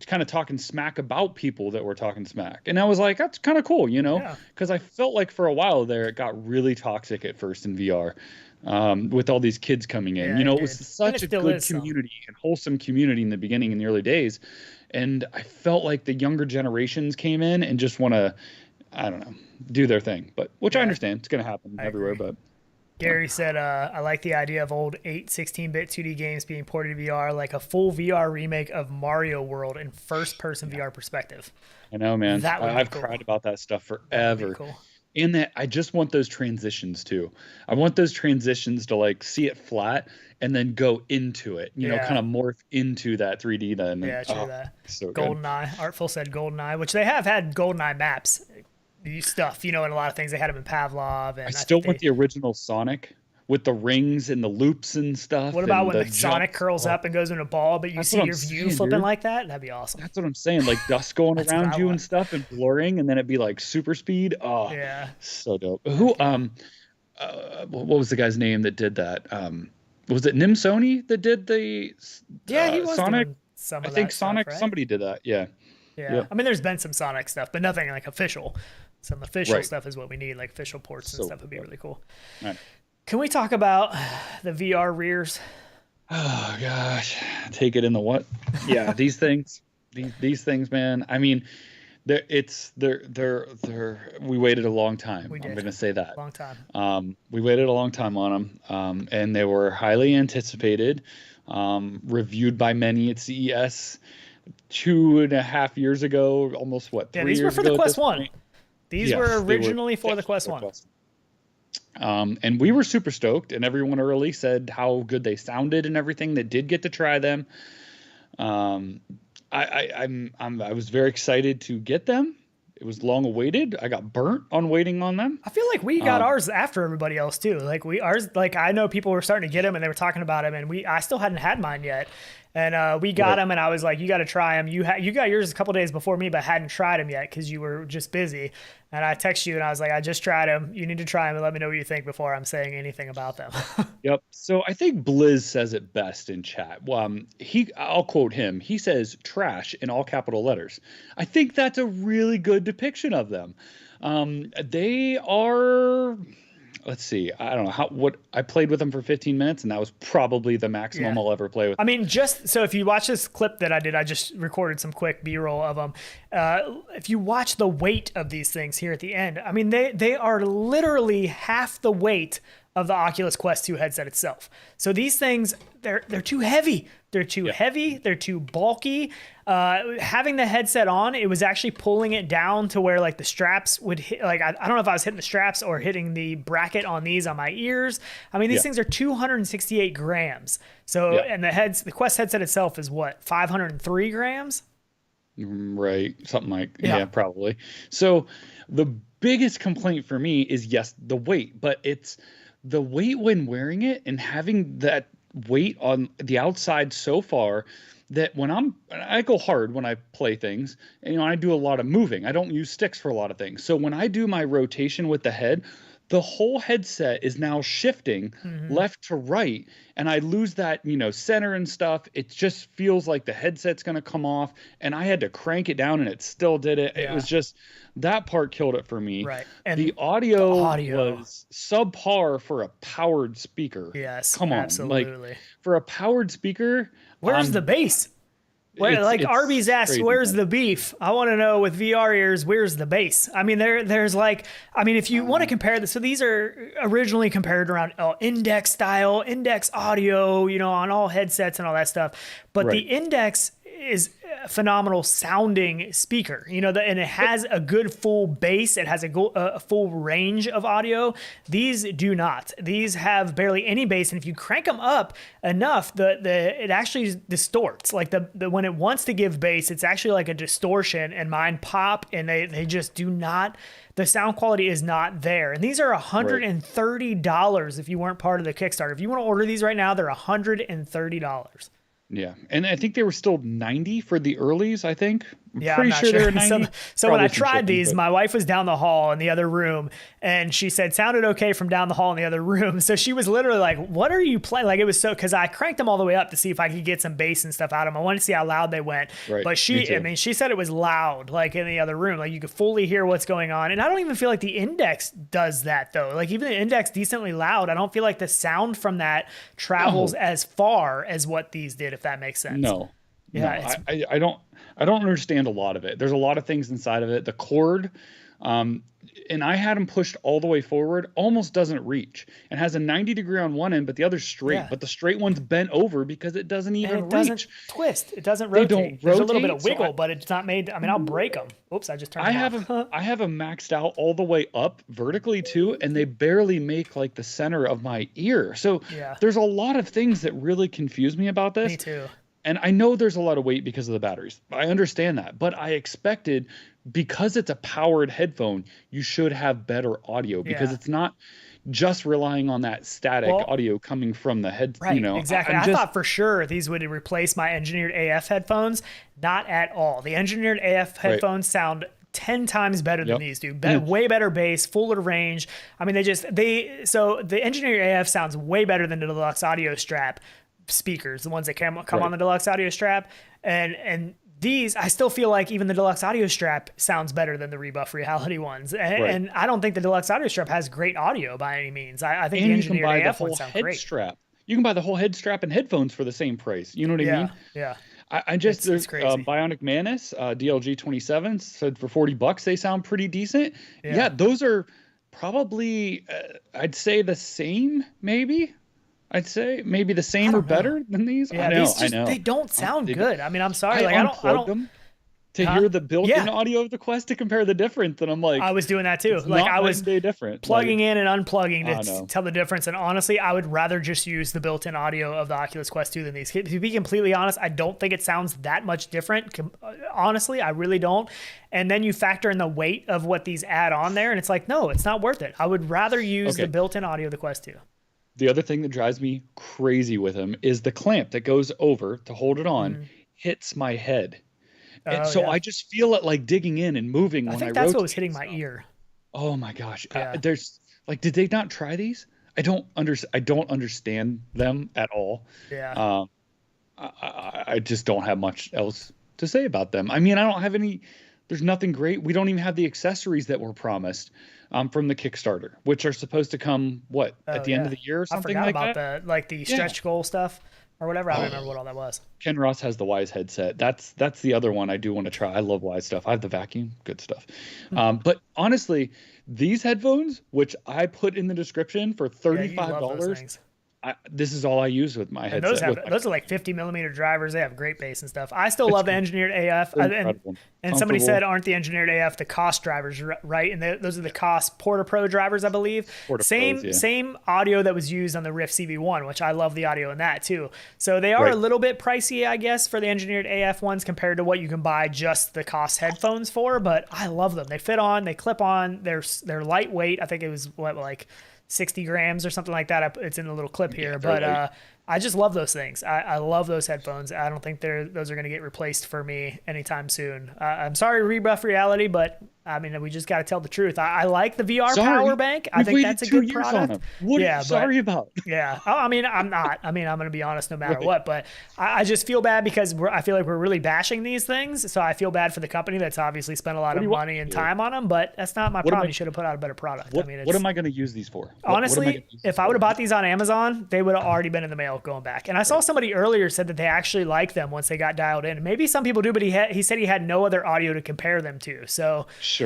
kind of talking smack about people that were talking smack. And I was like, that's kind of cool, you know, Yeah. because I felt like for a while there, it got really toxic at first in VR, with all these kids coming in. Yeah, You know, it it was did. And it such a still good is some. community and wholesome community in the beginning, in the early days. And I felt like the younger generations came in and just want to, I don't know, do their thing. But which I Yeah, understand, it's going to happen I everywhere. agree. But Gary said, I like the idea of old 16-bit 2D games being ported to VR, like a full VR remake of Mario World in first-person VR perspective. I know, man, That would be I've cool. cried about that stuff That would be forever. cool. And that I just want those transitions too. I want those transitions to like see it flat and then go into it, you know, Yeah. kind of morph into that 3D then. Yeah, And, true oh, that. so good. GoldenEye. Artful said GoldenEye, which they have had GoldenEye maps stuff, you know, and a lot of things. They had them in Pavlov, and I I still think want they. the original Sonic with the rings and the loops and stuff. What about and when the the Sonic jumps. curls Oh, up and goes in a ball, but you that's see what I'm your view saying, flipping dude. like that? That'd be awesome. That's what I'm saying. Like dust going That's what around I you and want. stuff and blurring, and then it'd be like super speed. Oh, Yeah. so dope. Who what was the guy's name that did that? Was it Nim Sony that did the Yeah, he was Sonic? doing some I of think that stuff, Sonic. right? Somebody did that. Yeah. Yeah. Yep. I mean, there's been some Sonic stuff, but nothing like official. Some official Right. stuff is what we need, like official ports and So stuff would be really cool. Right. Can we talk about the VR rears? Oh gosh, take it in the what? Yeah, these things, these things, man. I mean, they're. We waited a long time. We I'm did. gonna say that. Long time. We waited a long time on them, and they were highly anticipated, reviewed by many at CES 2.5 years ago, almost what, 3 Yeah, these were years for ago the at Quest this 1. point? These Yes, were they originally for the Quest for 1. And we were super stoked, and everyone early said how good they sounded and everything that did get to try them. I was very excited to get them. It was long awaited. I got burnt on waiting on them. I feel like we got ours after everybody else too. Like I know people were starting to get them and they were talking about them, and I still hadn't had mine yet. And we got Right. them, and I was like, "You got to try them." You got yours a couple days before me, but hadn't tried them yet because you were just busy. And I texted you, and I was like, "I just tried them. You need to try them and let me know what you think before I'm saying anything about them." Yep. So I think Blizz says it best in chat. I'll quote him. He says "trash" in all capital letters. I think that's a really good depiction of them. They are. Let's see. I don't know what I played with them for 15 minutes, and that was probably the maximum Yeah. I'll ever play with. I mean, just so if you watch this clip that I did, I just recorded some quick B-roll of them. If you watch the weight of these things here at the end, I mean, they are literally half the weight of the Oculus Quest 2 headset itself. So these things, they're too heavy. They're too heavy. They're too bulky. Having the headset on, it was actually pulling it down to where like the straps would hit. Like I don't know if I was hitting the straps or hitting the bracket on these on my ears. I mean, these things are 268 grams. So and the Quest headset itself is what, 503 grams? Right. Something like, yeah, probably. So the biggest complaint for me is, yes, the weight, but it's the weight when wearing it and having that weight on the outside so far that I go hard when I play things, and, you know, I do a lot of moving. I don't use sticks for a lot of things. So when I do my rotation with the head, the whole headset is now shifting left to right, and I lose that, you know, center and stuff. It just feels like the headset's going to come off, and I had to crank it down, and it still did it. It was just, that part killed it for me. Right. And the audio was subpar for a powered speaker. Yes, Come on. absolutely. Like, for a powered speaker, where's the bass? Well, like Arby's asked, crazy, where's man. the beef? I want to know with VR ears, where's the bass? I mean, there's like, I mean, if you want to compare this, so these are originally compared around index style, index audio, you know, on all headsets and all that stuff. But the index is a phenomenal sounding speaker, you know, and it has a good full bass. It has a full range of audio. These do not. These have barely any bass, and if you crank them up enough, it actually distorts. Like the when it wants to give bass, it's actually like a distortion, and mine pop, and they just do not. The sound quality is not there. And these are $130 if you weren't part of the Kickstarter. If you want to order these right now, they're $130. Yeah, and I think they were still 90 for the earlies, I think. I'm Yeah, I'm pretty not sure sure. they're 90. So when I Probably some tried shipping, these, but my wife was down the hall in the other room, and she said sounded okay from down the hall in the other room. So she was literally like, "What are you playing?" Like it was so because I cranked them all the way up to see if I could get some bass and stuff out of them. I wanted to see how loud they went. Right, But me too. I mean, she said it was loud, like in the other room, like you could fully hear what's going on. And I don't even feel like the Index does that though. Like even the Index decently loud. I don't feel like the sound from that travels as far as what these did, if that makes sense. No, Yeah, no, I don't understand a lot of it. There's a lot of things inside of it. The cord, um, and I had them pushed all the way forward, almost doesn't reach. It has a 90-degree on one end, but the other's straight. Yeah. But the straight one's bent over because it doesn't even and it doesn't reach. twist. It doesn't They rotate. don't There's a little bit rotate, of so wiggle, but it's not made. I mean, I'll break them. Oops, I just turned them off. I have them maxed out all the way up vertically too, and they barely make like the center of my ear. So Yeah. there's a lot of things that really confuse me about this. Me too. And I know there's a lot of weight because of the batteries. I understand that. But I expected, because it's a powered headphone, you should have better audio because Yeah. it's not just relying on that static audio coming from the head. Right, You know, exactly. I thought for sure these would replace my engineered AF headphones. Not at all. The engineered AF headphones sound 10 times better than these do. Way better bass, fuller range. I mean, so the engineered AF sounds way better than the Deluxe Audio Strap speakers, the ones that come on the Deluxe Audio Strap. And these, I still feel like even the Deluxe Audio Strap sounds better than the Rebuff Reality ones. And I don't think the Deluxe Audio Strap has great audio by any means. I think the engineered AF ones sound great. Strap. You can buy the whole head strap and headphones for the same price. You know what I mean? Yeah. There's crazy. Bionic Manus, DLG 27 said for $40 they sound pretty decent. Yeah, those are probably I'd say the same, maybe. I'd say maybe the same or better than these. Yeah, I know. They don't sound good. I mean, I'm sorry. I unplugged them to hear the built-in audio of the Quest to compare the difference, and I'm like, I was doing that too. Like I was different. plugging in and unplugging to tell the difference. And honestly, I would rather just use the built-in audio of the Oculus Quest 2 than these. To be completely honest, I don't think it sounds that much different. Honestly, I really don't. And then you factor in the weight of what these add on there, and it's like, no, it's not worth it. I would rather use the built-in audio of the Quest 2. The other thing that drives me crazy with them is the clamp that goes over to hold it on hits my head. And so I just feel it like digging in and moving when I think that's what was rotate hitting my ear. Oh my gosh. There's like, did they not try these? I don't understand them at all. Yeah. I just don't have much else to say about them. I mean, I don't have any, there's nothing great. We don't even have the accessories that were promised from the Kickstarter, which are supposed to come at the end of the year or something like that. I forgot about the stretch goal stuff or whatever. I don't remember what all that was. Ken Ross has the Wise headset. That's the other one I do want to try. I love Wise stuff. I have the vacuum, good stuff. But honestly, these headphones, which I put in the description for $35, this is all I use with my headset. Those are like 50 millimeter drivers. They have great bass and stuff. I still love the engineered AF. And somebody said, aren't the engineered AF the COS drivers, right? And those are the COS Porta Pro drivers, I believe. Same audio that was used on the Rift CV1, which I love the audio in that too. So they are a little bit pricey, I guess, for the engineered AF ones compared to what you can buy just the COS headphones for. But I love them. They fit on, they clip on, they're lightweight. I think it was like 60 grams or something like that. It's in a little clip here, but I just love those things. I love those headphones. I don't think those are going to get replaced for me anytime soon. I'm sorry, Rebuff Reality, but I mean, we just got to tell the truth. I like the VR power bank. I think that's a good product. What are you sorry about? Yeah. I mean, I'm not. I mean, I'm going to be honest no matter what, but I just feel bad because I feel like we're really bashing these things. So I feel bad for the company that's obviously spent a lot of money and time on them, but that's not my problem. You should have put out a better product. What am I going to use these for? Honestly, if I would have bought these on Amazon, they would have already been in the mail going back. And I saw somebody earlier said that they actually like them once they got dialed in. Maybe some people do, but he said he had no other audio to compare them to. So sure.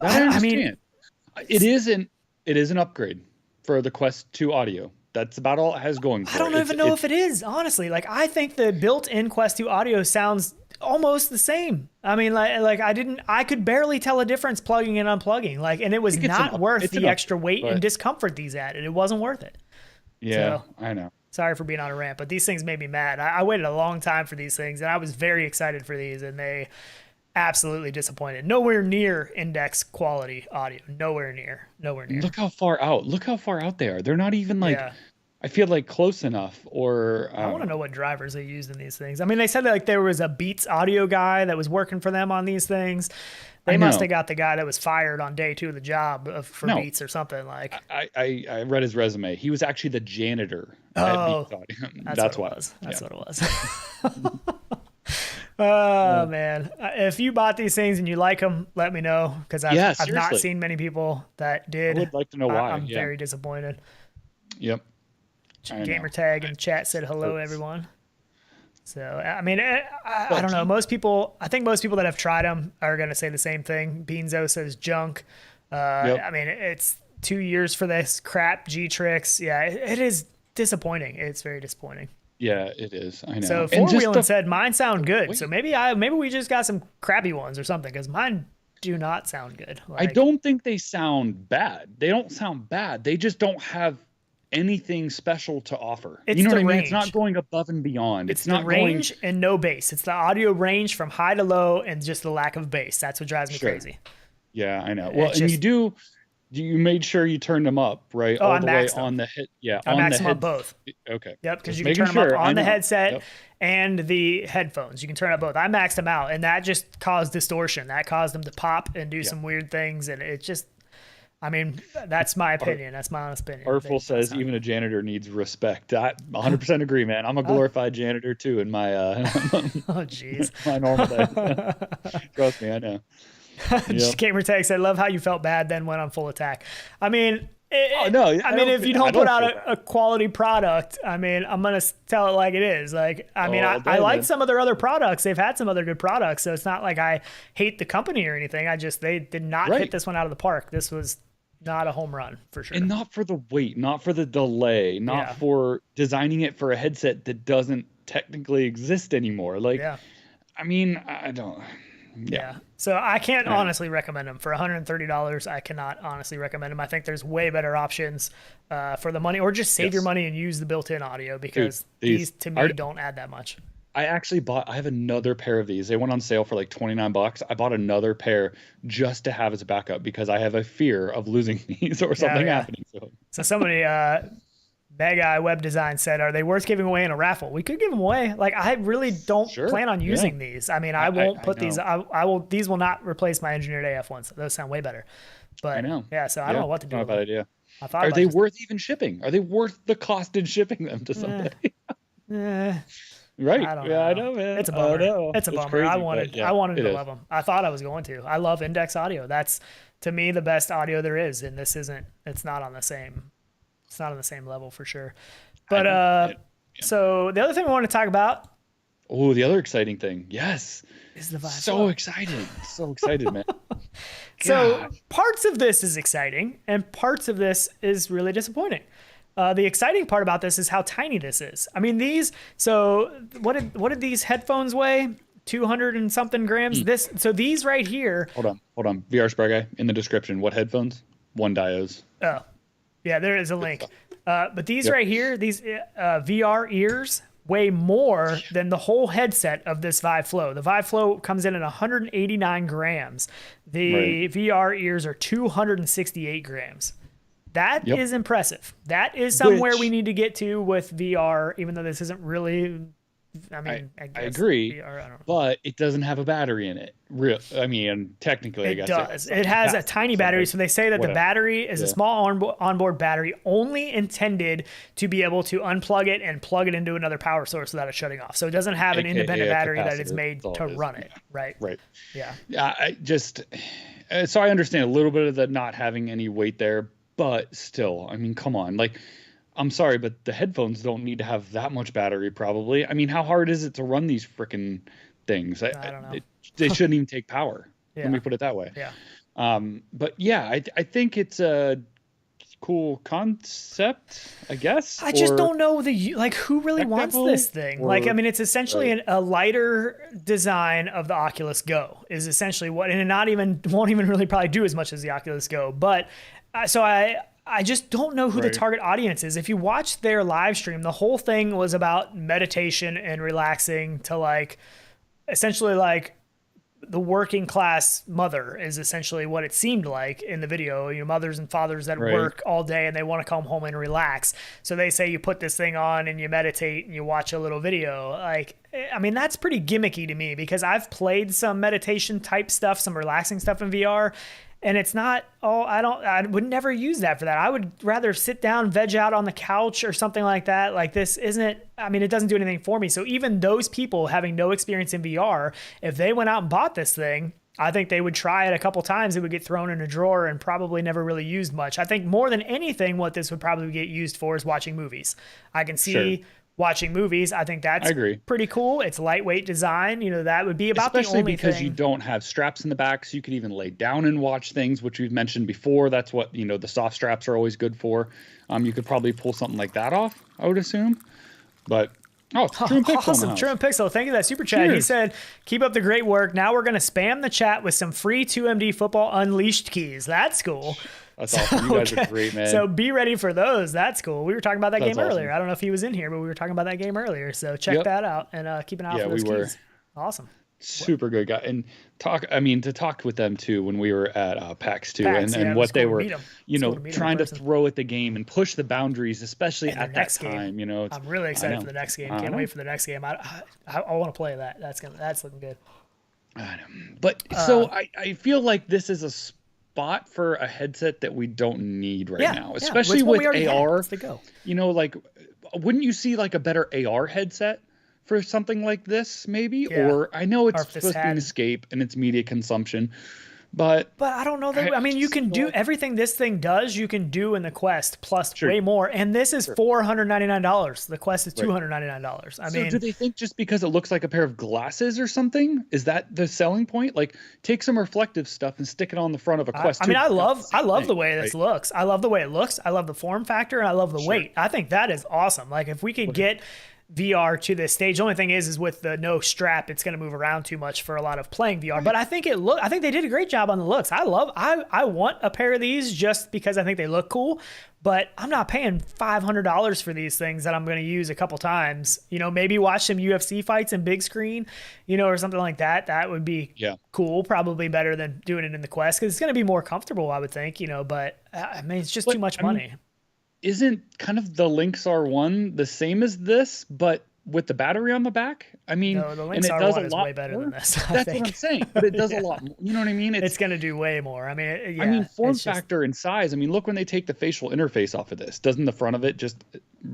I mean, it is an upgrade for the Quest 2 audio. That's about all it has going for it. I don't even know if it is, honestly. Like, I think the built-in Quest 2 audio sounds almost the same. I mean, I could barely tell a difference plugging and unplugging. Like, and it was not worth the extra weight and discomfort these added. It wasn't worth it. Yeah, so, I know. Sorry for being on a rant, but these things made me mad. I waited a long time for these things, and I was very excited for these, and they absolutely disappointed. Nowhere near Index quality audio. Nowhere near. Look how far out they are. They're not even like, I feel like close enough, or I want to know what drivers they used in these things. I mean, they said that like there was a Beats audio guy that was working for them on these things. They must have got the guy that was fired on day 2 of the job for Beats or something. Like I read his resume. He was actually the janitor at Beats Audio. That's what it was. That's what it was. Oh man! If you bought these things and you like them, let me know, because I've not seen many people that did. I would like to know why. I'm very disappointed. Yep. Gamer tag in the chat said hello, everyone. So I mean, I don't know. I think most people that have tried them are going to say the same thing. Beanzo says junk. I mean, it's 2 years for this crap G-Trix. Yeah, it is disappointing. It's very disappointing. Yeah, it is. I know. So Four-Wheeling said mine sound good. So maybe we just got some crappy ones or something, because mine do not sound good. I don't think they sound bad. They don't sound bad. They just don't have anything special to offer. You know what I mean? It's not going above and beyond. It's not the range and no bass. It's the audio range from high to low and just the lack of bass. That's what drives me crazy. Yeah, I know. Well, and you made sure you turned them up, right? All the way on the head. Yeah, I maxed them up both. Okay. Yep, because you can turn them up on the headset and the headphones. You can turn up both. I maxed them out, and that just caused distortion. That caused them to pop and do some weird things, and it just, I mean, that's my opinion. That's my honest opinion. Artful says even a janitor needs respect. I 100% agree, man. I'm a glorified janitor too in my oh jeez, my normal day. Trust me, I know. Gamer Tag said, "Love how you felt bad, then went on full attack." I mean, if you don't put out a quality product, I mean, I'm gonna tell it like it is. Like, I mean, I like some of their other products. They've had some other good products, so it's not like I hate the company or anything. They did not hit this one out of the park. This was not a home run for sure. And not for the weight, not for the delay, not for designing it for a headset that doesn't technically exist anymore. Like, I mean, I don't. Yeah. So I can't honestly recommend them for $130. I cannot honestly recommend them. I think there's way better options for the money, or just save your money and use the built-in audio, because these to me don't add that much. I have another pair of these. They went on sale for like $29. I bought another pair just to have as a backup, because I have a fear of losing these or something happening. So somebody, Bad Guy Web Design said, "Are they worth giving away in a raffle?" We could give them away. Like, I really don't plan on using these. I mean, I won't put these. I will. These will not replace my engineered AF ones. Those sound way better. But I know. Yeah. So I don't know what to do. Not a bad idea. Are they worth even shipping? Are they worth the cost in shipping them to somebody? Right. I know, man. It's a bummer. It's a bummer. Crazy, I wanted to love them. I thought I was going to. I love Index Audio. That's, to me, the best audio there is, and this isn't. It's not on the same. It's not on the same level for sure. But so the other thing I want to talk about. Oh, the other exciting thing. Yes. Is the Vive Flow. So excited, man. So parts of this is exciting, and parts of this is really disappointing. The exciting part about this is how tiny this is. I mean, what did these headphones weigh? 200 and something grams. These right here. Hold on. VR Spray Guy, in the description, what headphones? OneDios. Oh. Yeah, there is a link. But these right here, these VR ears weigh more than the whole headset of this Vive Flow. The Vive Flow comes in at 189 grams. The VR ears are 268 grams. That is impressive. That is somewhere we need to get to with VR, even though this isn't really... I mean, I agree, VR, I don't know. But it doesn't have a battery in it. Technically, I guess it does. It has a tiny battery, so they say that the battery is a small onboard battery, only intended to be able to unplug it and plug it into another power source without it shutting off. So it doesn't have an independent battery that is made to run it. Right. Yeah. So I understand a little bit of the not having any weight there, but still, I mean, come on, like. I'm sorry, but the headphones don't need to have that much battery, probably. I mean, how hard is it to run these freaking things? I don't know. They shouldn't even take power. Let me put it that way. Yeah. But yeah, I think it's a cool concept, I guess. I just don't know who really wants this thing. I mean, it's essentially a lighter design of the Oculus Go is essentially what, and it won't even really probably do as much as the Oculus Go. But I just don't know who the target audience is. If you watch their live stream, the whole thing was about meditation and relaxing to essentially the working class mother is essentially what it seemed like in the video. Mothers and fathers that work all day and they want to come home and relax. So they say you put this thing on and you meditate and you watch a little video. Like, I mean, that's pretty gimmicky to me, because I've played some meditation type stuff, some relaxing stuff in VR. And it's not, I would never use that for that. I would rather sit down, veg out on the couch or something like that. Like, this isn't, I mean, it doesn't do anything for me. So even those people having no experience in VR, if they went out and bought this thing, I think they would try it a couple times. It would get thrown in a drawer and probably never really used much. I think more than anything, what this would probably get used for is watching movies. I can see watching movies. I think that's pretty cool. It's lightweight design. That would be about especially the only because thing. You don't have straps in the back, so you could even lay down and watch things, which we've mentioned before. That's what, the soft straps are always good for. You could probably pull something like that off, I would assume. But it's True and Pixel. Awesome. True and Pixel. Thank you for that super chat. Cheers. He said, keep up the great work. Now we're going to spam the chat with some free 2MD Football Unleashed keys. That's cool. That's awesome. You guys are great, man. So be ready for those. That's cool. We were talking about that game earlier. I don't know if he was in here, but we were talking about that game earlier. So check that out and keep an eye out for those keys. Awesome. Super good guy. And to talk with them too when we were at PAX 2 and what they were, trying to throw at the game and push the boundaries, especially at that time. I'm really excited for the next game. Can't wait for the next game. I want to play that. That's looking good. I know. But so I feel like this is a spot for a headset that we don't need now, especially with AR. Wouldn't you see like a better AR headset for something like this, maybe? Or I know it's supposed to be an escape and it's media consumption, but I don't know that. I mean, you can do everything this thing does. You can do in the Quest plus way more, and this is $499. The Quest is $299. I mean, do they think just because it looks like a pair of glasses or something, is that the selling point? Like, take some reflective stuff and stick it on the front of a Quest. I love the way this looks. I love the way it looks. I love the form factor, and I love the weight. I think that is awesome. Like, if we could get VR to this stage. The only thing is with the no strap, it's going to move around too much for a lot of playing VR. But I think they did a great job on the looks. I want a pair of these just because I think they look cool. But I'm not paying $500 for these things that I'm going to use a couple times. Maybe watch some UFC fights in big screen, or something like that. That would be cool. Probably better than doing it in the Quest because it's going to be more comfortable, I would think. But I mean, it's just too much money. Isn't kind of the Lynx R1 the same as this, but with the battery on the back? I mean, no, the Lynx R1 is way better than this. That's what I'm saying. But it does a lot more. You know what I mean? It's going to do way more. I mean, form factor and size. I mean, look when they take the facial interface off of this. Doesn't the front of it just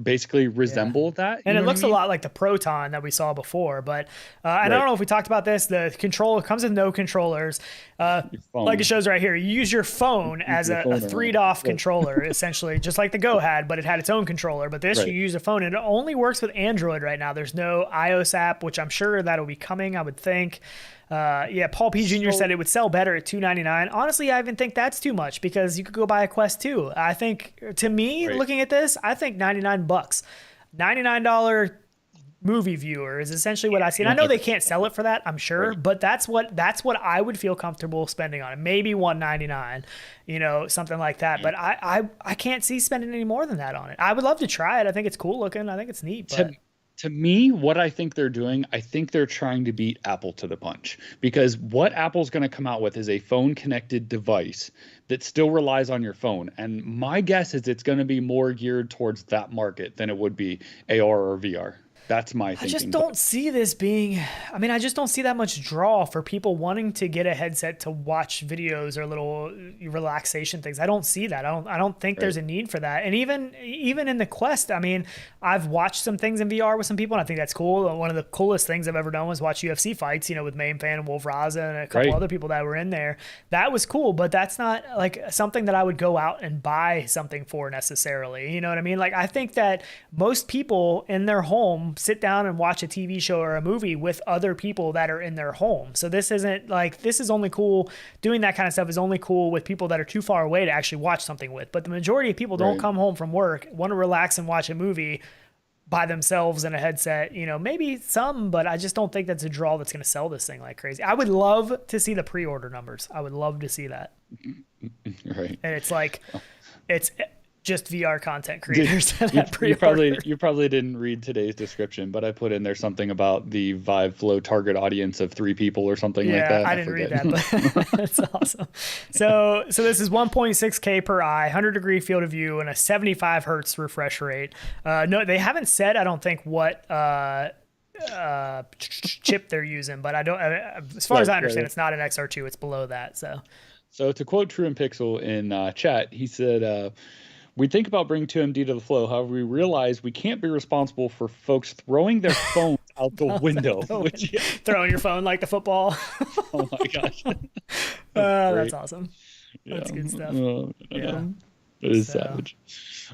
basically resemble that? And it looks a lot like the Proton that we saw before. But I don't know if we talked about this. The controller comes with no controllers. Like it shows right here. You use your phone as a 3DOF controller, essentially, just like the Go had, but it had its own controller. But this, you use a phone, and it only works with Android right now. There's no iOS app, which I'm sure that'll be coming, I would think. Paul P. Jr. said it would sell better at $299. Honestly, I even think that's too much because you could go buy a Quest 2. I think, to me, looking at this, I think $99. $99 movie viewer is essentially what I see. And I know they can't sell it for that, I'm sure, but that's what I would feel comfortable spending on it. Maybe $199, something like that. But I can't see spending any more than that on it. I would love to try it. I think it's cool looking. I think it's neat. But to me, what I think they're doing, I think they're trying to beat Apple to the punch, because what Apple's going to come out with is a phone connected device that still relies on your phone. And my guess is it's going to be more geared towards that market than it would be AR or VR. That's my thinking. I just don't see this being, I just don't see that much draw for people wanting to get a headset to watch videos or little relaxation things. I don't see that. I don't think there's a need for that. And even in the Quest, I've watched some things in VR with some people, and I think that's cool. One of the coolest things I've ever done was watch UFC fights, with Main Fan and Wolf Raza and a couple other people that were in there. That was cool, but that's not like something that I would go out and buy something for necessarily. You know what I mean? Like, I think that most people in their home sit down and watch a TV show or a movie with other people that are in their home. So this isn't like, this is only cool, doing that kind of stuff is only cool with people that are too far away to actually watch something with. But the majority of people don't come home from work, want to relax and watch a movie by themselves in a headset. Maybe some, but I just don't think that's a draw that's going to sell this thing like crazy. I would love to see the pre-order numbers. I would love to see that. Right. And it's like, just VR content creators that pre-ordered. You probably didn't read today's description, but I put in there something about the Vive Flow target audience of 3 people or something like that. I didn't read that, but that's awesome. So this is 1.6K per eye, 100-degree field of view, and a 75 hertz refresh rate. No, they haven't said, I don't think, what chip they're using, but I don't. As far as I understand, it's not an XR2. It's below that. So to quote True and Pixel in chat, he said, "We think about bringing 2MD to the Flow. However, we realize we can't be responsible for folks throwing their phones out the window." Throwing your phone like the football. Oh my gosh. That's awesome. That's good stuff. Yeah. It is savage.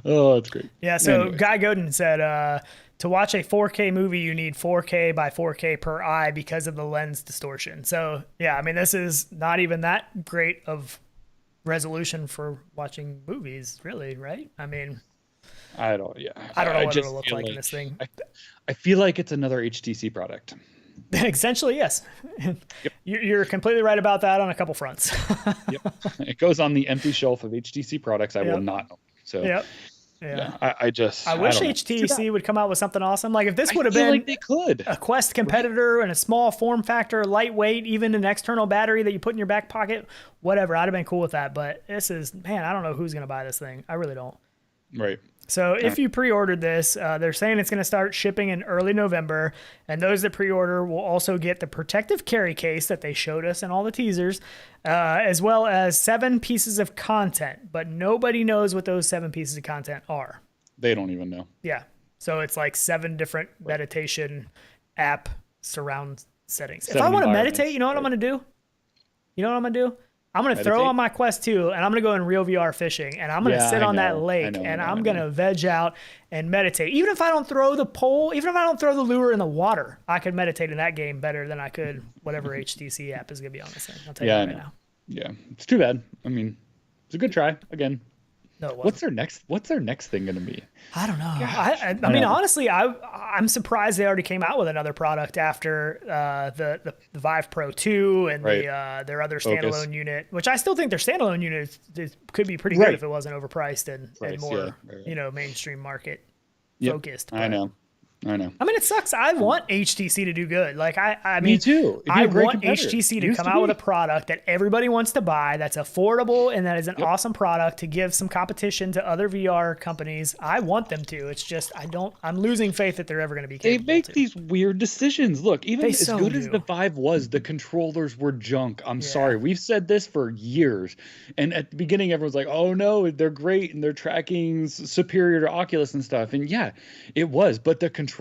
Oh, that's great. Yeah, so anyway. Guy Godin said, to watch a 4K movie, you need 4K by 4K per eye because of the lens distortion. So, yeah, I mean, this is not even that great of resolution for watching movies, really, right? I mean, I don't know what it'll look like in this thing. I feel like it's another HTC product. Essentially, yes. Yep. You're completely right about that on a couple fronts. Yep. It goes on the empty shelf of HTC products I will not own. So, yeah. I wish HTC would come out with something awesome. Like if this would have been like they could. A Quest competitor and a small form factor, lightweight, even an external battery that you put in your back pocket, whatever, I'd have been cool with that. But this is, man, I don't know who's going to buy this thing. I really don't. Right. So if you pre-ordered this, they're saying it's going to start shipping in early November, and those that pre-order will also get the protective carry case that they showed us in all the teasers, as well as 7 pieces of content, but nobody knows what those 7 pieces of content are. They don't even know. Yeah. So it's like 7 different meditation app surround settings. If I want to meditate, you know what I'm going to do? I'm going to throw on my Quest 2 and I'm going to go in real VR fishing and I'm going to sit on that lake and I'm going to veg out and meditate. Even if I don't throw the pole, even if I don't throw the lure in the water, I could meditate in that game better than I could whatever HTC app is going to be on this thing. I'll tell you that right now. Yeah. It's too bad. I mean, it's a good try. Again. No, what's their next thing going to be? I don't know. I mean, honestly, I'm surprised they already came out with another product after the Vive Pro 2 and their other standalone unit, which I still think their standalone unit could be pretty good if it wasn't overpriced and more mainstream market focused. I know. I mean, it sucks. I want HTC to do good. Like I mean, me too. I want HTC to come out with a product that everybody wants to buy, that's affordable, and that is an awesome product to give some competition to other VR companies. I want them to. It's just I'm losing faith that they're ever going to be capable. They make these weird decisions. Look, even as good as the Vive was, the controllers were junk. I'm sorry. We've said this for years. And at the beginning, everyone's like, oh no, they're great and their tracking's superior to Oculus and stuff. And yeah, it was, but the controllers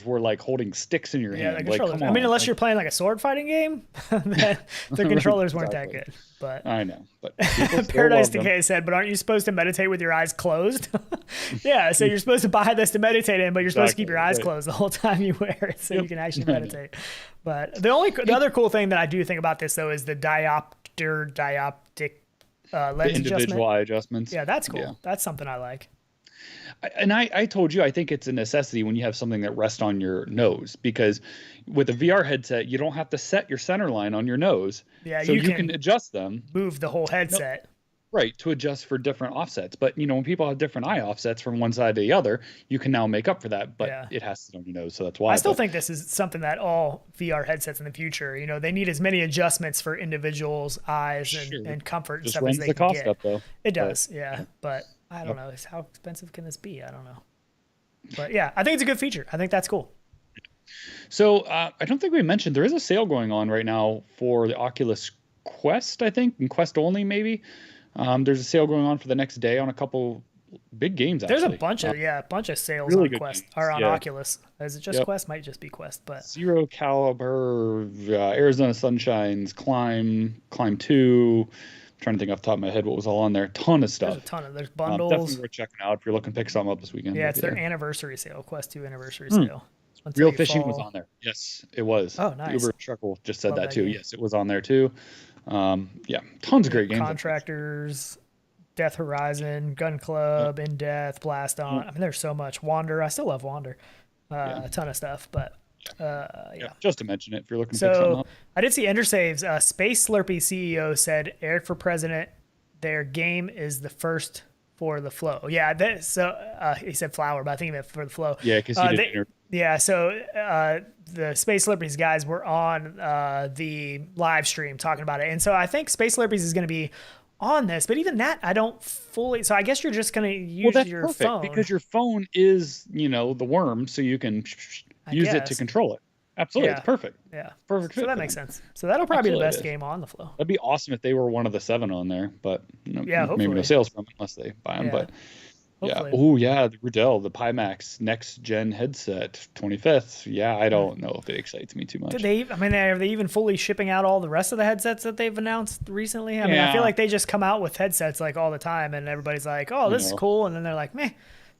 were like holding sticks in your hand. Like, I mean, unless you're playing like a sword fighting game, then the controllers weren't that good. But I know. But Paradise Decay said, but aren't you supposed to meditate with your eyes closed? Yeah, so you're supposed to buy this to meditate in, but you're supposed to keep your eyes closed the whole time you wear it so you can actually meditate. But the other cool thing that I do think about this though is the dioptic lens individual eye adjustments. Yeah, that's cool. Yeah. That's something I like. And I told you, I think it's a necessity when you have something that rests on your nose, because with a VR headset, you don't have to set your center line on your nose. Yeah, so you can adjust them. Move the whole headset. Right, to adjust for different offsets. But, when people have different eye offsets from one side to the other, you can now make up for that. But it has to sit on your nose, so that's why. I still think this is something that all VR headsets in the future, they need as many adjustments for individuals' eyes and comfort and stuff as they can get. Up, though. It does, but I don't know. How expensive can this be? I don't know. But yeah, I think it's a good feature. I think that's cool. So I don't think we mentioned there is a sale going on right now for the Oculus Quest, I think, and Quest only maybe. There's a sale going on for the next day on a couple big games. There's a bunch of sales really on Quest or on Oculus. Is it just Quest? Might just be Quest, but Zero Caliber, Arizona Sunshines, Climb 2. Trying to think off the top of my head what was all on there. Ton of stuff. There's bundles. Definitely worth checking out if you're looking to pick something up this weekend. Yeah, it's their anniversary sale, Quest 2 anniversary sale. Real Fishing was on there. Yes, it was. Oh, nice. Uber Truckle just said that too. Game. Yes, it was on there too. Tons of great games. Contractors, Death Horizon, Gun Club, In Death, Blast On. I mean, there's so much. Wander. I still love Wander. A ton of stuff, but just to mention it if you're looking to pick something up. I did see Endersave's Space Slurpee CEO said, Eric for president, their game is the first for the Flow. Yeah, he said flower, but I think he meant for the Flow. Yeah, because he didn't. Yeah, so the Space Liberties guys were on the live stream talking about it. And so I think Space Liberties is going to be on this, but even that I don't fully. So I guess you're just going to use your phone. Because your phone is, the worm, so you can use it to control it. Absolutely, yeah. It's perfect. Yeah, perfect. So that makes sense. So that'll probably be the best game on the Flow. That'd be awesome if they were one of the 7 on there, but hopefully. Maybe no sales from it unless they buy them. But hopefully. Yeah, oh yeah, the Riddell, the Pimax next gen headset, 25th. Yeah, I don't know if it excites me too much. Are they even fully shipping out all the rest of the headsets that they've announced recently? I mean, I feel like they just come out with headsets like all the time, and everybody's like, "Oh, this is cool," and then they're like, "Meh."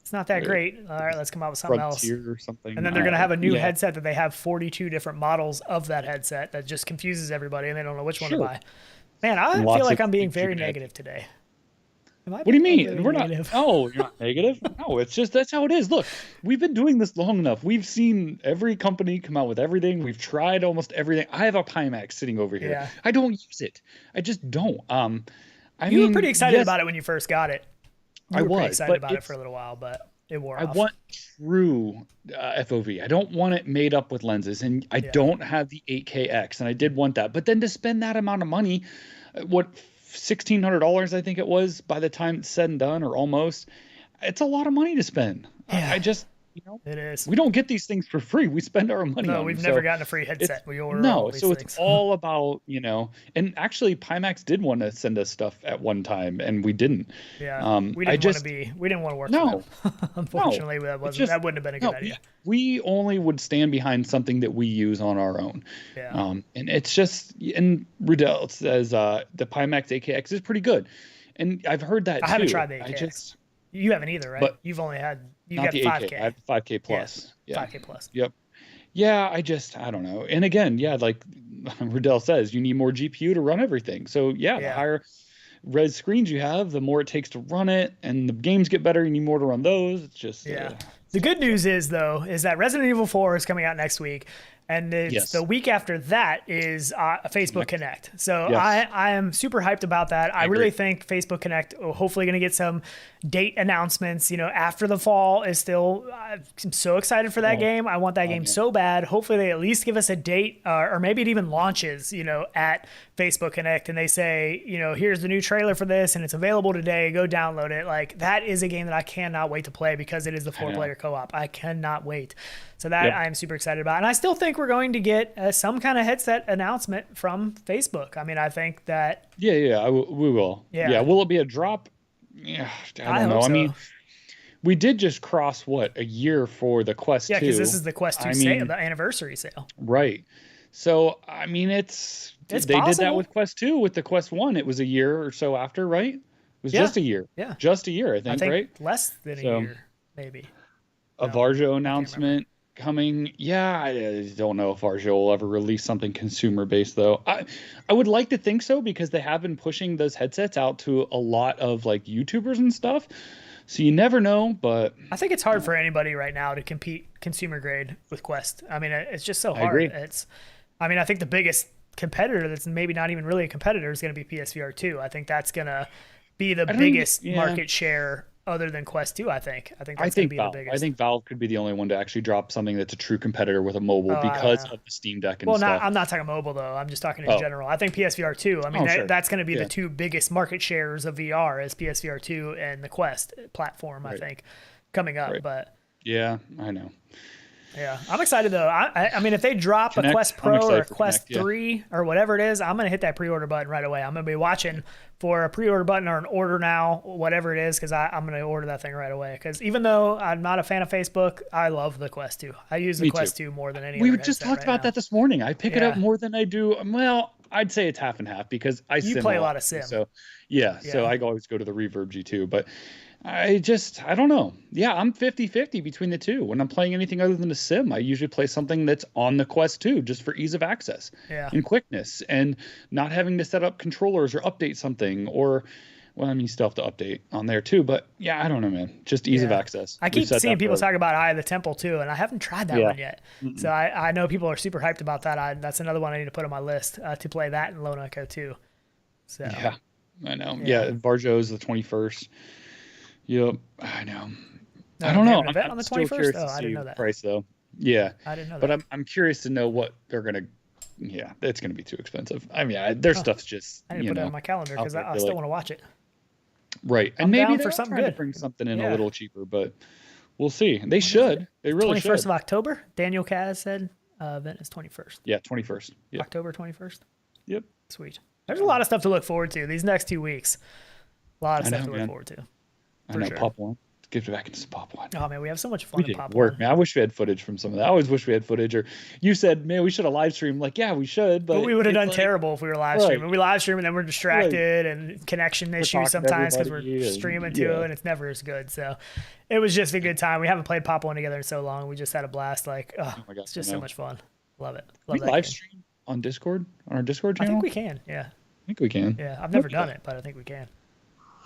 It's not that great. All right, let's come out with something else. Or something. And then they're going to have a new headset that they have 42 different models of that headset that just confuses everybody and they don't know which one to buy. Man, I feel like I'm being very negative today. What do you mean? We're negative? No, you're not negative. No, it's just that's how it is. Look, we've been doing this long enough. We've seen every company come out with everything. We've tried almost everything. I have a Pimax sitting over here. Yeah. I don't use it. I just don't. You were pretty excited about it when you first got it. I was pretty excited about it for a little while, but it wore off. I want true FOV. I don't want it made up with lenses, and I don't have the 8KX, and I did want that. But then to spend that amount of money, what, $1,600 I think it was by the time it's said and done, or almost, it's a lot of money to spend. Yeah. I just, it is. We don't get these things for free. We spend our money on them. No, we've never gotten a free headset. We order it's all about, and actually Pimax did want to send us stuff at one time and we didn't. Yeah. We didn't want to work for them. Unfortunately, that wouldn't have been a good idea. We only would stand behind something that we use on our own. Yeah. And it's just, and Riddell says the Pimax AKX is pretty good. And I've heard that I haven't tried the AKX. You haven't either, right? But you've only had got the 5K. I have 5K plus. Yeah. 5K plus. Yep. Yeah, I don't know. And again, like Riddell says, you need more GPU to run everything. So the higher res screens you have, the more it takes to run it, and the games get better. You need more to run those. It's just The good news is that Resident Evil 4 is coming out next week. And the week after that is Facebook Connect. So I am super hyped about that. I really think Facebook Connect hopefully going to get some date announcements. After the fall is still. I'm so excited for that game. I want that game so bad. Hopefully they at least give us a date, or maybe it even launches. At Facebook Connect, and they say, here's the new trailer for this, and it's available today. Go download it. Like, that is a game that I cannot wait to play because it is the 4-player co-op. I cannot wait. So that I am super excited about. And I still think we're going to get some kind of headset announcement from Facebook. I mean, I think that... Yeah, we will. Yeah. Will it be a drop? Yeah, I don't know. So. I mean, we did just cross, a year for the Quest 2. Yeah, because this is the Quest 2 sale, the anniversary sale. Right. So, I mean, they possible. did that with Quest 2. With the Quest 1, it was a year or so after, right? It was just a year. Yeah. Just a year, I think right? Less than a year, maybe. A Varjo announcement coming. Yeah, I don't know if Varjo will ever release something consumer based though. I would like to think so because they have been pushing those headsets out to a lot of like YouTubers and stuff. So you never know, but I think it's hard for anybody right now to compete consumer grade with Quest. I mean, it's just so hard. I agree. I think the biggest competitor that's maybe not even really a competitor is going to be PSVR 2. I think that's going to be the biggest market share other than Quest 2, I think. I think that's going to be the biggest. I think Valve could be the only one to actually drop something that's a true competitor with a mobile because of the Steam Deck and stuff. I'm not talking mobile, though. I'm just talking in general. I think PSVR 2, that's going to be the two biggest market shares of VR is PSVR 2 and the Quest platform, I think, coming up. But yeah, I know. Yeah, I'm excited though. I mean, if they drop a Quest Pro or a Quest 3 or whatever it is, I'm going to hit that pre-order button right away. I'm going to be watching for a pre-order button or an order now, whatever it is, because I'm going to order that thing right away. Because even though I'm not a fan of Facebook, I love the Quest 2. I use the Quest 2 more than any other. We just talked about that this morning. I pick it up more than I do. Well, I'd say it's half and half because you play a lot of sim. So so I always go to the Reverb G2, but I don't know. Yeah, I'm 50-50 between the two. When I'm playing anything other than a sim, I usually play something that's on the Quest 2 just for ease of access and quickness and not having to set up controllers or update something or, well, I mean, you still have to update on there too. But yeah, I don't know, man. Just ease of access. I keep seeing people talk about Eye of the Temple too, and I haven't tried that one yet. Mm-mm. So I know people are super hyped about that. That's another one I need to put on my list to play that in Lone Echo too. So yeah, I know. Yeah, Varjo is the 21st. Yep, I know. No, I don't they know. have an event I'm on the still 21st. curious Oh, to I see didn't know that. price though. Yeah, I didn't know but that. I'm curious to know what they're gonna. Yeah, it's gonna be too expensive. I mean, their Huh. stuff's just I need to put it on my calendar out because there I for still like want to watch it. right, and I'm maybe down they for are something trying to good. bring something in a Yeah. little cheaper, but we'll see. They When is should. it? They really 21st should. of October. Daniel Kaz said event is 21st. Yeah, 21st. Yep. October 21st. Yep. Sweet. There's a lot of stuff to look forward to these next 2 weeks. A lot of I stuff know, to look man. forward to. I For know. sure. Pop one. Let's get back into some pop one. Oh man, we have so much We fun in did Pop work, One. man. I wish we had footage from some of that. I always wish we had footage. Or you said, man, we should have live streamed. Like, yeah, we should, But we would have it's done like, terrible if we were live right, streaming. We live stream and then we're right. distracted and connection We're issues talking to sometimes because we're everybody and streaming to yeah. it and it's never as good. So it was just a good time. We haven't played Pop One together in so long. We just had a blast. Like, oh Oh my gosh, it's just I so know. much fun. Love it. We Love that live game. stream on Discord on our Discord I channel. think we can. Yeah. I think we can. Yeah. I've never done it, but I think we can.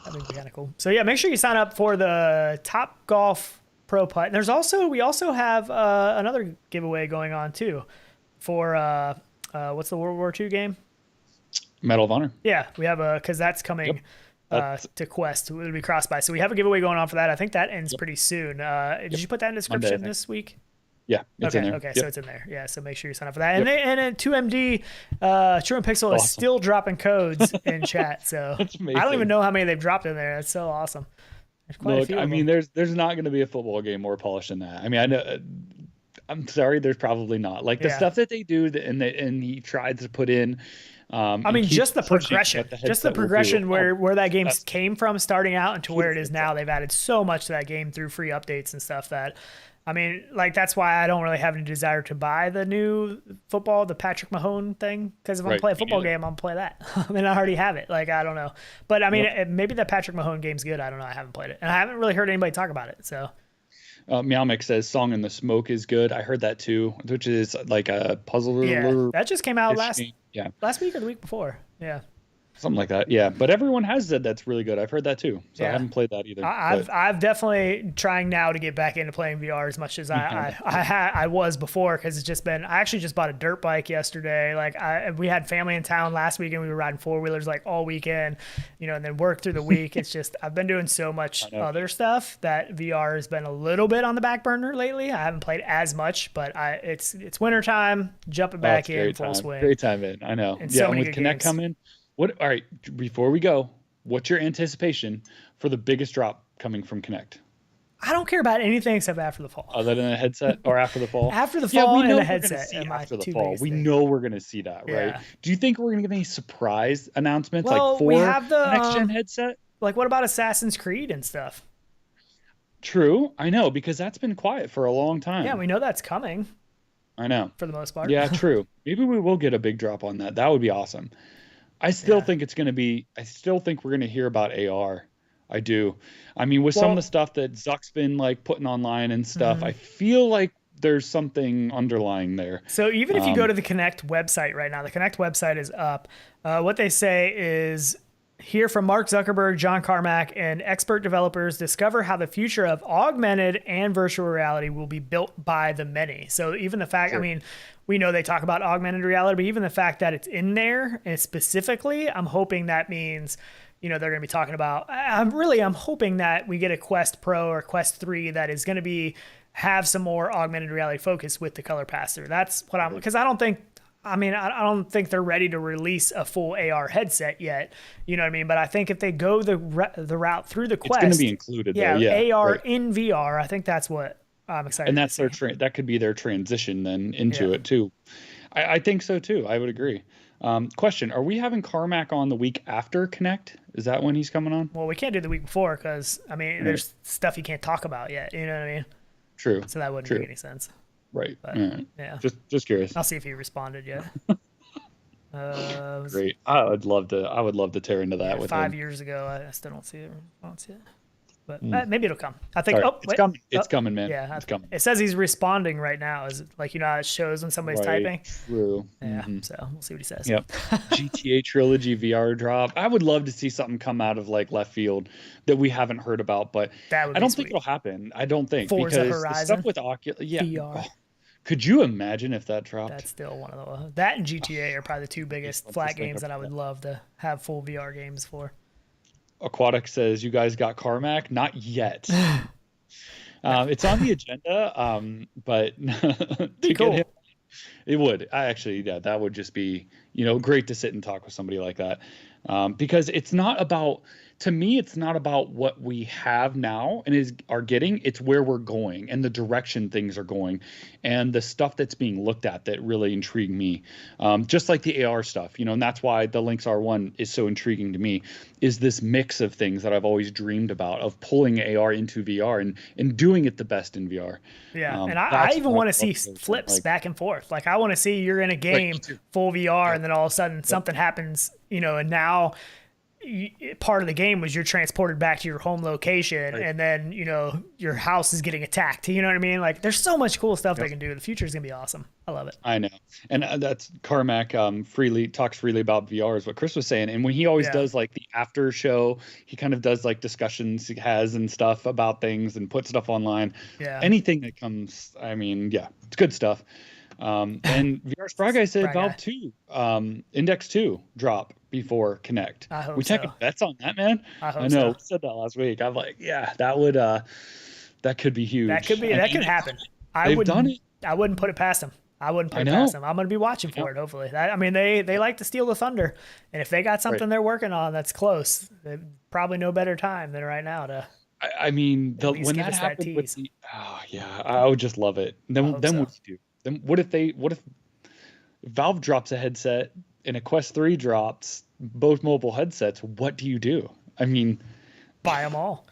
That'd be kind of cool. So yeah, make sure you sign up for the Topgolf Pro Putt. And we also have another giveaway going on too for what's the World War II game? Medal of Honor. Yeah, we have because that's coming to Quest. It'll be cross by. So we have a giveaway going on for that. I think that ends pretty soon. Did you put that in the description Monday, this week? Yeah, it's okay, in there. okay, Yep. so it's in there. Yeah, so make sure you sign up for that. And then 2MD, True and Pixel is Awesome. still dropping codes in chat. So That's I don't amazing. even know how many they've dropped in there. That's so awesome. There's quite a Look, few I of mean, them. there's not going to be a football game more polished than that. I mean, I know. I'm sorry, there's probably not. Like the Yeah. stuff that they do, and he tried to put in. I mean, just the progression, where where that game that's- came from starting out and to where it is Beautiful. now. They've added so much to that game through free updates and stuff that, I mean, like that's why I don't really have any desire to buy the new football, the Patrick Mahone thing. Because if I'm Right, playing a me football neither. game, I'm play that. I mean, I already have it. Like I don't know, but I mean, maybe the Patrick Mahone game's good. I don't know. I haven't played it, and I haven't really heard anybody talk about it. So Meowmix says "Song in the Smoke" is good. I heard that too, which is like a puzzle. yeah, that just came out last Yeah, week or the week before. Yeah. something like that. Yeah, but everyone has said that's really good. I've heard that too. So I Yeah. haven't played that either. I've definitely trying now to get back into playing VR as much as I was before because it's just been. I actually just bought a dirt bike yesterday. Like we had family in town last week and we were riding 4-wheelers like all weekend, and then work through the week. It's just I've been doing so much other stuff that VR has been a little bit on the back burner lately. I haven't played as much, but it's winter time, jumping back in full swing. Great time in. I know. And Yeah, so and many with good Connect games. coming. What? All right. Before we go, what's your anticipation for the biggest drop coming from Connect? I don't care about anything except after the fall. Other than a headset or after the fall? After the fall and the we're gonna headset see are my after the two fall. biggest We things. know we're going to see that, right? Yeah. Do you think we're going to get any surprise announcements Well, like for we have the, next gen headset? Like, what about Assassin's Creed and stuff? True, I know because that's been quiet for a long time. Yeah, we know that's coming I know. for the most part. Yeah, true. Maybe we will get a big drop on that. That would be awesome. I still think it's going to be. I still think we're going to hear about AR. I do. I mean, with some of the stuff that Zuck's been like putting online and stuff, I feel like there's something underlying there. So even if you go to the Connect website right now, the Connect website is up. What they say is hear from Mark Zuckerberg, John Carmack, and expert developers discover how the future of augmented and virtual reality will be built by the many. So even the fact, I mean, we know they talk about augmented reality, but even the fact that it's in there and specifically, I'm hoping that means, they're going to be talking about, I'm hoping that we get a Quest Pro or Quest 3 that is going to have some more augmented reality focus with the color pass-through. That's what because I don't think they're ready to release a full AR headset yet. You know what I mean? But I think if they go the route through the Quest, It's going to be included. yeah, though. Yeah, AR right. in VR. I think that's what I'm excited. And that's to their see. that could be their transition then into Yeah. it too. I think so too. I would agree. Question: are we having Carmack on the week after Connect? Is that when he's coming on? Well, we can't do the week before because there's stuff you can't talk about yet. You know what I mean? True. So that wouldn't make any sense. Right. But, All right. yeah. Just curious. I'll see if he responded yet. Great. I would love to tear into that with 5 him. years ago. I still don't see a response yet. But maybe it'll come. I think. All right. Oh, It's wait. coming. It's coming, man. Yeah, It's coming. It says he's responding right now. Is it like how it shows when somebody's Right. typing? True. Yeah. So we'll see what he says. Yep. GTA Trilogy VR drop. I would love to see something come out of like left field that we haven't heard about, but That would I be don't sweet. think it'll happen. I don't think Forza because the Horizon stuff with Oculus. Yeah. VR. Oh, could you imagine if that dropped? That's still one of the that and GTA are probably the two biggest Let's flat just think games that I about would love to have full VR games for. Aquatic says, "You guys got Carmack? Not yet. It's on the agenda, but to Be get him, cool. it would. I actually, yeah, that would just be, great to sit and talk with somebody like that. Because it's not about, to me, it's not about what we have now and are getting. It's where we're going and the direction things are going, and the stuff that's being looked at that really intrigue me. Just like the AR stuff, and that's why the Lynx R1 is so intriguing to me. Is this mix of things that I've always dreamed about, of pulling AR into VR and doing it the best in VR. Yeah, and I even want to see flips like, back and forth. Like, I want to see you're in a game full VR, and then all of a sudden something happens, and now part of the game was you're transported back to your home location, and then your house is getting attacked. You know what I mean? Like, there's so much cool stuff they can do. The future is gonna be awesome. I love it. I know, and that's Carmack talks freely about VR is what Chris was saying, and when he always does like the after show, he kind of does like discussions he has and stuff about things and put stuff online. Yeah, anything that comes, I mean, yeah, it's good stuff. And VR Spry Guy said Valve 2, Index 2 drop before Connect. I hope we taking bets on that, man? I know. We said that last week. I'm like, yeah, that would that could be huge. That could happen. They've done it. I wouldn't put it past them. I wouldn't put it past them. I'm going to be watching for it, hopefully. They like to steal the thunder. And if they got something they're working on that's close, probably no better time than right now to. I mean, when that happened with the, I would just love it. Then what do you do? Then what if Valve drops a headset and a Quest 3 drops both mobile headsets? What do you do? I mean, buy them all.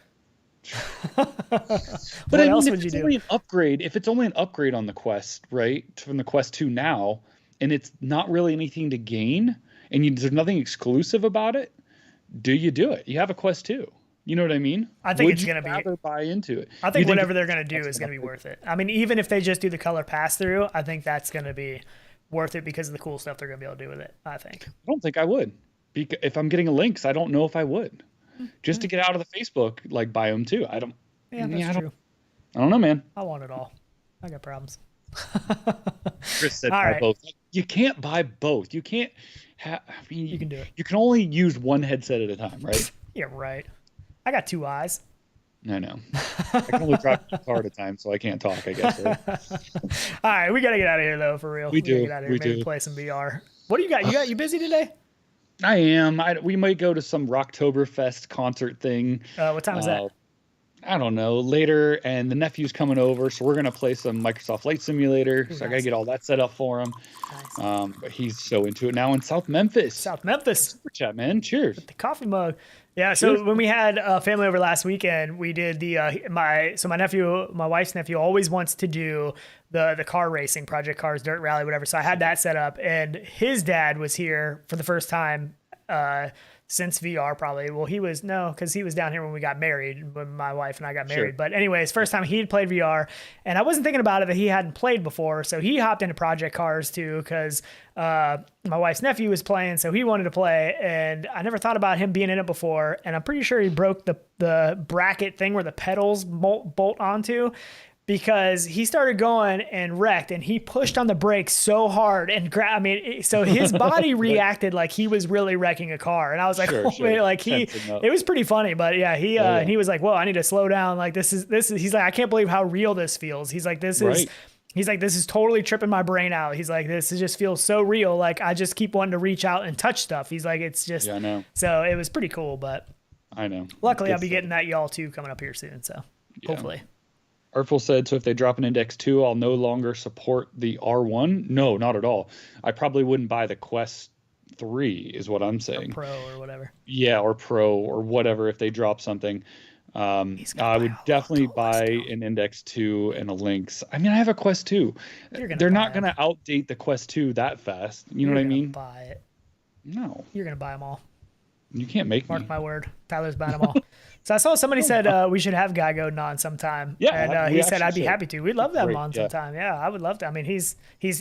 What else would you do? If it's only an upgrade on the Quest, right, from the Quest 2 now, and it's not really anything to gain, and there's nothing exclusive about it, do you do it? You have a Quest 2. You know what I mean? I think it's going to be buy into it. I think whatever they're going to do is going to be worth it. I mean, even if they just do the color pass through, I think that's going to be worth it because of the cool stuff they're going to be able to do with it, I think. I don't think I would. If I'm getting a Lynx, I don't know if I would. Just to get out of the Facebook biome too. I don't. Yeah, that's true. I don't know, man. I want it all. I got problems. Chris said buy both. You can't buy both. You can't have. I mean, you can do it. You can only use one headset at a time, right? Yeah, right. I got two eyes. I know. I can only drive a car at a time, so I can't talk, I guess. Right? All right, we got to get out of here, though, for real. We do. Get out of here. Maybe play some VR. What do you got? You busy today? I am. We might go to some Rocktoberfest concert thing. What time is that? I don't know. Later, and the nephew's coming over, so we're going to play some Microsoft Flight Simulator. So I got to get all that set up for him. Nice. But he's so into it now in South Memphis. Super chat, man. Cheers. With the coffee mug. Yeah, so when we had family over last weekend, we did my nephew, my wife's nephew, always wants to do the car racing, Project Cars, Dirt Rally, whatever. So I had that set up, and his dad was here for the first time since VR probably. Well, because he was down here when we got married, when my wife and I got married. Sure. But anyways, first time he'd played VR, and I wasn't thinking about it that he hadn't played before. So he hopped into Project Cars too, because my wife's nephew was playing, so he wanted to play, and I never thought about him being in it before. And I'm pretty sure he broke the bracket thing where the pedals bolt onto, because he started going and wrecked, and he pushed on the brakes so hard and so his body reacted like he was really wrecking a car. And I was like, it was pretty funny, but yeah, he was like, whoa, I need to slow down. Like this is, he's like, I can't believe how real this feels. He's like, this is totally tripping my brain out. He's like, this just feels so real. Like I just keep wanting to reach out and touch stuff. He's like, it's just, I know. So it was pretty cool, but I know. Luckily I'll be getting that y'all too coming up here soon. So hopefully. Artful said, so if they drop an Index 2, I'll no longer support the R1? No, not at all. I probably wouldn't buy the Quest 3 is what I'm saying. Or Pro or whatever. Yeah, or Pro or whatever if they drop something. I would definitely buy an Index 2 and a Lynx. I mean, I have a Quest 2. They're not going to outdate the Quest 2 that fast. You know what I mean? Buy it. No. You're going to buy them all. You can't make me. Mark my word. Tyler's buying them all. So I saw somebody said we should have Guy Godin on sometime. Yeah, and he said I'd be happy to. We'd love to have him on sometime. Yeah, I would love to. I mean,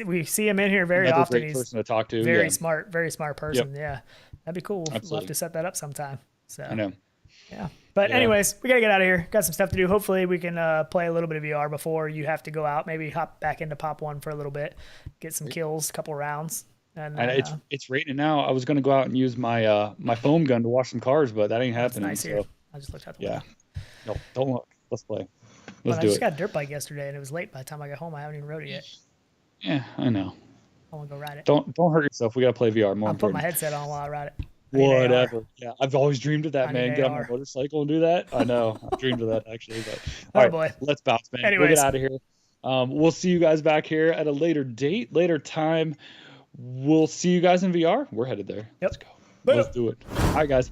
we see him in here very often. Great person to talk to. Very smart person. Yep. Yeah, that'd be cool. We'll have to set that up sometime. So I know. Yeah. But anyways, we got to get out of here. Got some stuff to do. Hopefully we can play a little bit of VR before you have to go out. Maybe hop back into Pop 1 for a little bit. Get some kills, a couple rounds. And And then, it's raining now. I was gonna go out and use my my foam gun to wash some cars, but that ain't it's happening. nice here. So I just looked out the yeah, window. no, don't look. Let's play. But Let's I do just it. got a dirt bike yesterday, and it was late by the time I got home. I haven't even rode it yet. Yeah, I know. I want to go ride it. Don't hurt yourself. We gotta play VR. More I'll put my important. headset on while I ride it. I need AR. Whatever. Yeah, I've always dreamed of that, I man. need Get on my AR. motorcycle and do that. I know. I've dreamed of that actually. But Oh, all right, boy. let's bounce, man. We'll Anyways. get out of here. We'll see you guys back here at a later date, later time. We'll see you guys in VR. We're headed there. Yep. Let's go. Let's do it. All right, guys.